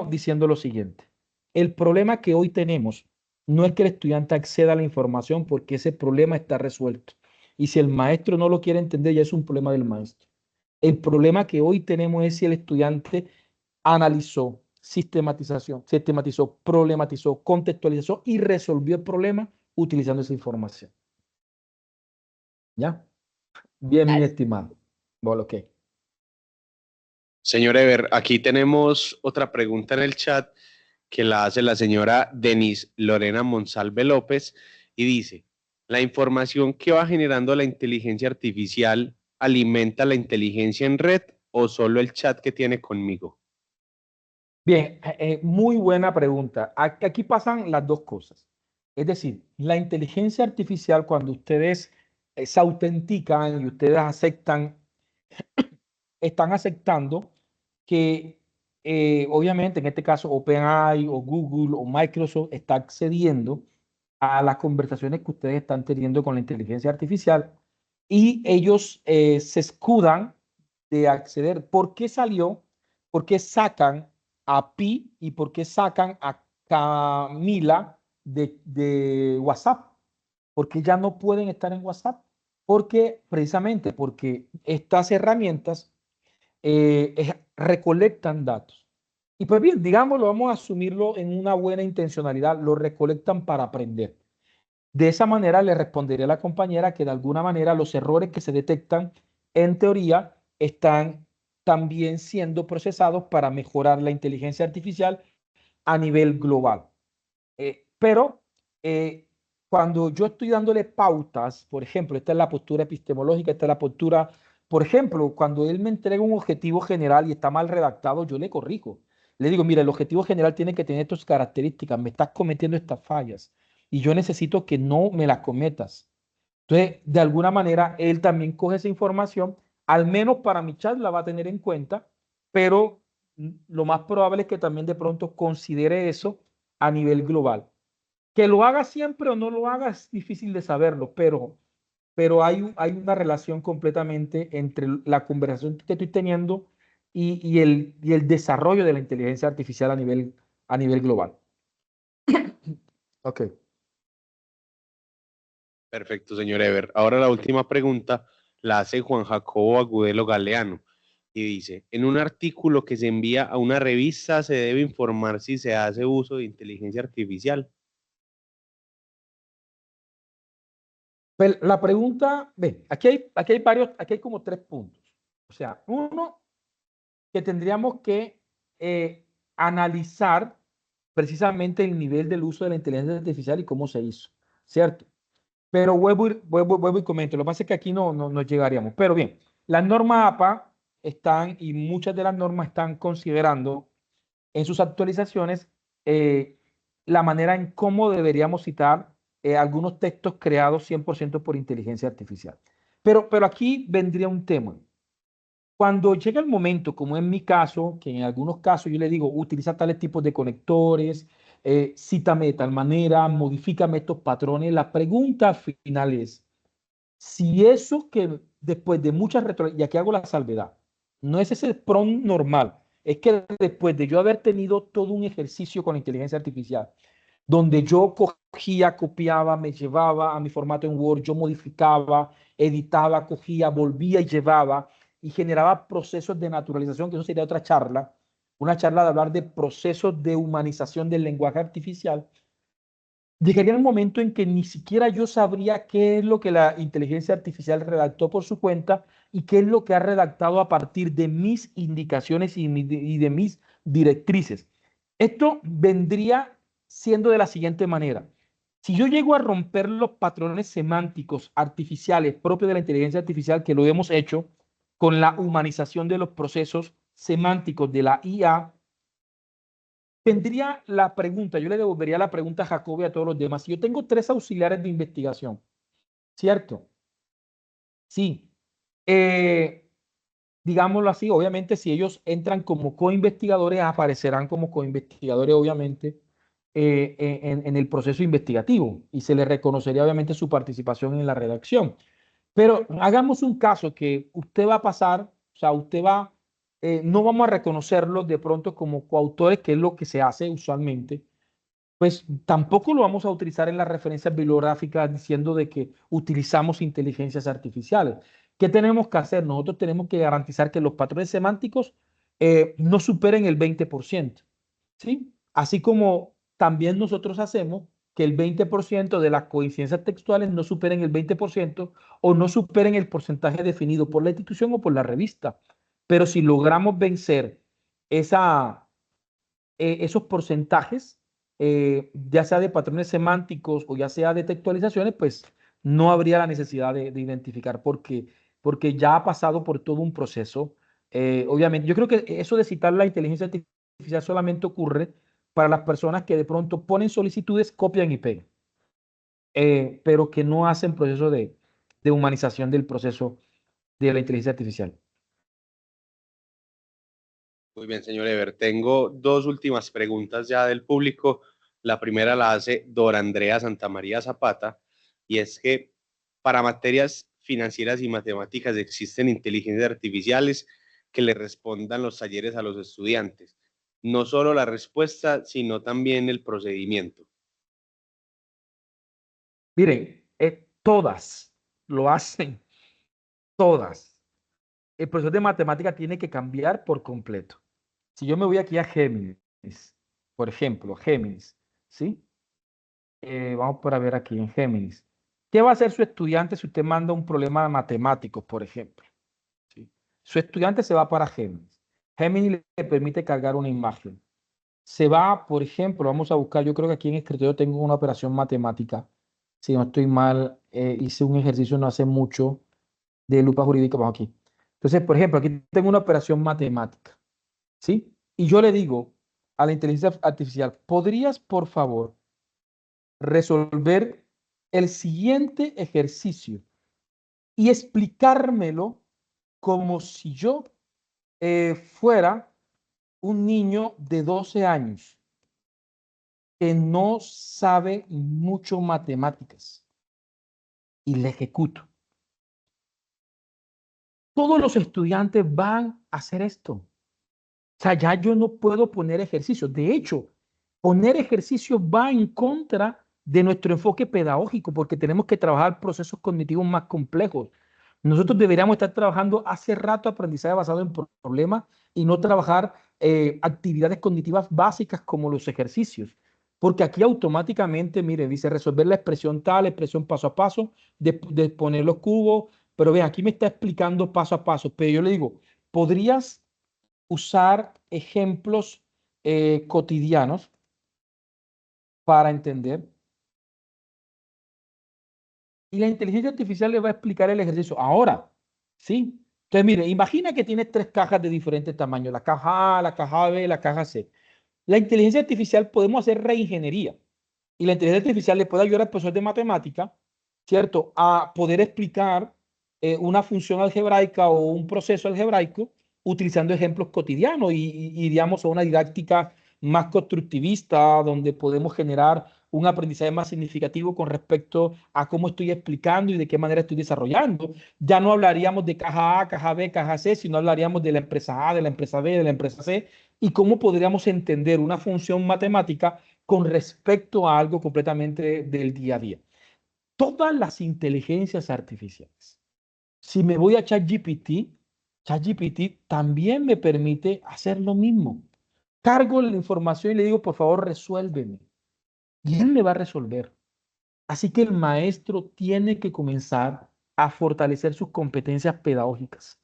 diciendo lo siguiente. El problema que hoy tenemos no es que el estudiante acceda a la información porque ese problema está resuelto. Y si el maestro no lo quiere entender, ya es un problema del maestro. El problema que hoy tenemos es si el estudiante analizó, sistematizó, problematizó, contextualizó y resolvió el problema utilizando esa información. ¿Ya? Bien, mi estimado. Bueno, ok. Señor Ever, aquí tenemos otra pregunta en el chat que la hace la señora Denise Lorena Monsalve López y dice, ¿la información que va generando la inteligencia artificial alimenta la inteligencia en red o solo el chat que tiene conmigo? Bien, muy buena pregunta. Aquí pasan las dos cosas. Es decir, la inteligencia artificial, cuando ustedes se autentican y ustedes aceptan, están aceptando que obviamente en este caso OpenAI o Google o Microsoft está accediendo a las conversaciones que ustedes están teniendo con la inteligencia artificial y ellos se escudan de acceder. ¿Por qué salió? ¿Por qué sacan a Pi y por qué sacan a Camila de WhatsApp? Porque ya no pueden estar en WhatsApp. Precisamente porque estas herramientas recolectan datos. Y pues bien, digámoslo, vamos a asumirlo en una buena intencionalidad, lo recolectan para aprender. De esa manera le respondería a la compañera que de alguna manera los errores que se detectan en teoría están también siendo procesados para mejorar la inteligencia artificial a nivel global. Pero cuando yo estoy dándole pautas, por ejemplo, esta es la postura epistemológica, esta es la postura, por ejemplo, cuando él me entrega un objetivo general y está mal redactado, yo le corrijo. Le digo, mira, el objetivo general tiene que tener estas características, me estás cometiendo estas fallas y yo necesito que no me las cometas. Entonces, de alguna manera, él también coge esa información, al menos para mi chat la va a tener en cuenta, pero lo más probable es que también de pronto considere eso a nivel global. Que lo haga siempre o no lo haga es difícil de saberlo, pero hay una relación completamente entre la conversación que estoy teniendo y el desarrollo de la inteligencia artificial a nivel global. Ok. Perfecto, señor Ever. Ahora la última pregunta la hace Juan Jacobo Agudelo Galeano y dice, en un artículo que se envía a una revista se debe informar si se hace uso de inteligencia artificial. Pues la pregunta, ve, aquí hay como 3 puntos. O sea, uno, que tendríamos que analizar precisamente el nivel del uso de la inteligencia artificial y cómo se hizo, ¿cierto? Pero vuelvo y comento. Lo que pasa es que aquí no llegaríamos. Pero bien, las normas APA están, y muchas de las normas están considerando en sus actualizaciones la manera en cómo deberíamos citar algunos textos creados 100% por inteligencia artificial. Pero aquí vendría un tema. Cuando llega el momento, como en mi caso, que en algunos casos yo le digo, utiliza tales tipos de conectores, cítame de tal manera, modifícame estos patrones, la pregunta final es, si eso que después de muchas y aquí hago la salvedad, no es ese prompt normal, es que después de yo haber tenido todo un ejercicio con la inteligencia artificial, donde yo cogía, copiaba, me llevaba a mi formato en Word, yo modificaba, editaba, cogía, volvía y llevaba, y generaba procesos de naturalización, que eso sería otra charla, una charla de hablar de procesos de humanización del lenguaje artificial. Llegaría el momento en que ni siquiera yo sabría qué es lo que la inteligencia artificial redactó por su cuenta y qué es lo que ha redactado a partir de mis indicaciones y de mis directrices. Esto vendría siendo de la siguiente manera. Si yo llego a romper los patrones semánticos artificiales propios de la inteligencia artificial, que lo hemos hecho con la humanización de los procesos semánticos de la IA, vendría la pregunta, yo le devolvería la pregunta a Jacobo y a todos los demás. Si yo tengo 3 auxiliares de investigación, ¿cierto? Sí. Digámoslo así, obviamente si ellos entran como coinvestigadores, aparecerán como coinvestigadores, obviamente, en el proceso investigativo y se les reconocería obviamente su participación en la redacción. Pero hagamos un caso que usted va a pasar, o sea, usted va, no vamos a reconocerlos de pronto como coautores, que es lo que se hace usualmente, pues tampoco lo vamos a utilizar en las referencias bibliográficas diciendo de que utilizamos inteligencias artificiales. ¿Qué tenemos que hacer? Nosotros tenemos que garantizar que los patrones semánticos no superen el 20%, ¿sí? Así como también nosotros hacemos que el 20% de las coincidencias textuales no superen el 20% o no superen el porcentaje definido por la institución o por la revista. Pero si logramos vencer esos porcentajes, ya sea de patrones semánticos o ya sea de textualizaciones, pues no habría la necesidad de identificar porque ya ha pasado por todo un proceso. Obviamente, yo creo que eso de citar la inteligencia artificial solamente ocurre para las personas que de pronto ponen solicitudes, copian y pegan, pero que no hacen proceso de humanización del proceso de la inteligencia artificial. Muy bien, señor Ever. Tengo 2 últimas preguntas ya del público. La primera la hace Dora Andrea Santamaría Zapata, y es que para materias financieras y matemáticas existen inteligencias artificiales que le respondan los talleres a los estudiantes. No solo la respuesta, sino también el procedimiento. Miren, todas lo hacen, todas. El profesor de matemática tiene que cambiar por completo. Si yo me voy aquí a Géminis, por ejemplo, Géminis, ¿sí? Vamos para ver aquí en Géminis. ¿Qué va a hacer su estudiante si usted manda un problema de matemáticos, por ejemplo? ¿Sí? Su estudiante se va para Géminis. Géminis le permite cargar una imagen. Se va, por ejemplo, vamos a buscar, yo creo que aquí en escritorio tengo una operación matemática. Si no estoy mal, hice un ejercicio no hace mucho de lupa jurídica, vamos aquí. Entonces, por ejemplo, aquí tengo una operación matemática, ¿sí? Y yo le digo a la inteligencia artificial, ¿podrías, por favor, resolver el siguiente ejercicio y explicármelo como si yo fuera un niño de 12 años que no sabe mucho matemáticas y le ejecuto? Todos los estudiantes van a hacer esto. O sea, ya yo no puedo poner ejercicios. De hecho, poner ejercicios va en contra de nuestro enfoque pedagógico porque tenemos que trabajar procesos cognitivos más complejos. Nosotros deberíamos estar trabajando hace rato aprendizaje basado en problemas y no trabajar actividades cognitivas básicas como los ejercicios. Porque aquí automáticamente, mire, dice resolver la expresión tal, expresión paso a paso, de poner los cubos, pero ven, aquí me está explicando paso a paso, pero yo le digo, ¿podrías usar ejemplos cotidianos para entender. Y la inteligencia artificial le va a explicar el ejercicio. Ahora, ¿sí? Entonces, mire, imagina que tienes 3 cajas de diferentes tamaños, la caja A, la caja B, la caja C. La inteligencia artificial podemos hacer reingeniería. Y la inteligencia artificial le puede ayudar al profesor de matemática, ¿cierto?, a poder explicar una función algebraica o un proceso algebraico utilizando ejemplos cotidianos y digamos, una didáctica más constructivista, donde podemos generar un aprendizaje más significativo con respecto a cómo estoy explicando y de qué manera estoy desarrollando. Ya no hablaríamos de caja A, caja B, caja C, sino hablaríamos de la empresa A, de la empresa B, de la empresa C, y cómo podríamos entender una función matemática con respecto a algo completamente del día a día. Todas las inteligencias artificiales. Si me voy a ChatGPT, ChatGPT también me permite hacer lo mismo. Cargo la información y le digo, por favor, resuélveme. Y él me va a resolver. Así que el maestro tiene que comenzar a fortalecer sus competencias pedagógicas.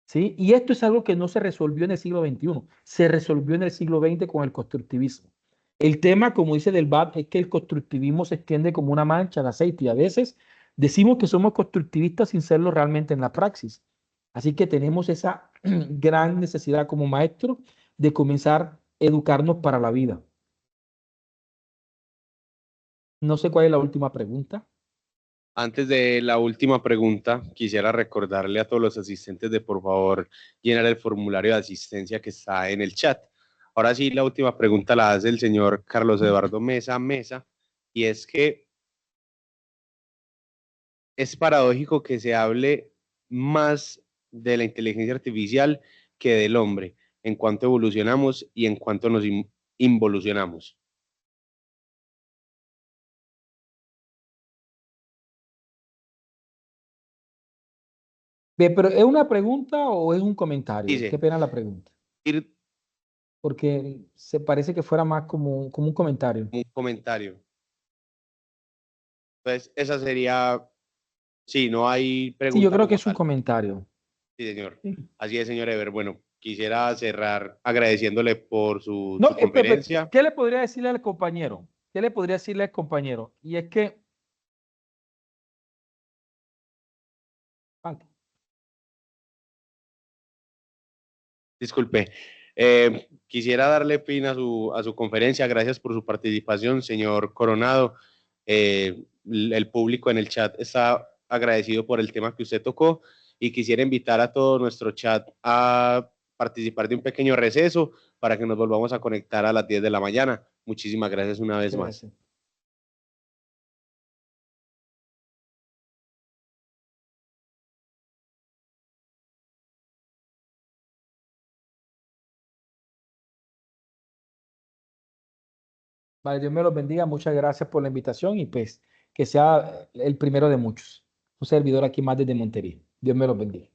¿Sí? Y esto es algo que no se resolvió en el siglo XXI, se resolvió en el siglo XX con el constructivismo. El tema, como dice Del Val, es que el constructivismo se extiende como una mancha de aceite y a veces decimos que somos constructivistas sin serlo realmente en la praxis. Así que tenemos esa gran necesidad como maestros de comenzar a educarnos para la vida. No sé cuál es la última pregunta. Antes de la última pregunta, quisiera recordarle a todos los asistentes de por favor llenar el formulario de asistencia que está en el chat. Ahora sí, la última pregunta la hace el señor Carlos Eduardo Mesa, y es que es paradójico que se hable más de la inteligencia artificial que del hombre, en cuanto evolucionamos y en cuanto nos involucionamos. ¿Pero es una pregunta o es un comentario? Dice, Qué pena la pregunta. Porque se parece que fuera más como un comentario. Un comentario. Entonces, esa sería, sí, no hay pregunta. Sí, yo creo que como es un tal. comentario. Sí, señor. Sí. Así es, señor Ever. Bueno, quisiera cerrar agradeciéndole por su No, conferencia. ¿qué le podría decirle al compañero? ¿Qué le podría decirle al compañero? Y es que... Disculpe. Quisiera darle fin a su conferencia. Gracias por su participación, señor Coronado. El público en el chat está agradecido por el tema que usted tocó y quisiera invitar a todo nuestro chat a participar de un pequeño receso para que nos volvamos a conectar a las 10 de la mañana. Muchísimas gracias una vez más. Vale, Dios me los bendiga. Muchas gracias por la invitación y pues que sea el primero de muchos. Un servidor aquí más desde Montería. Dios me los bendiga.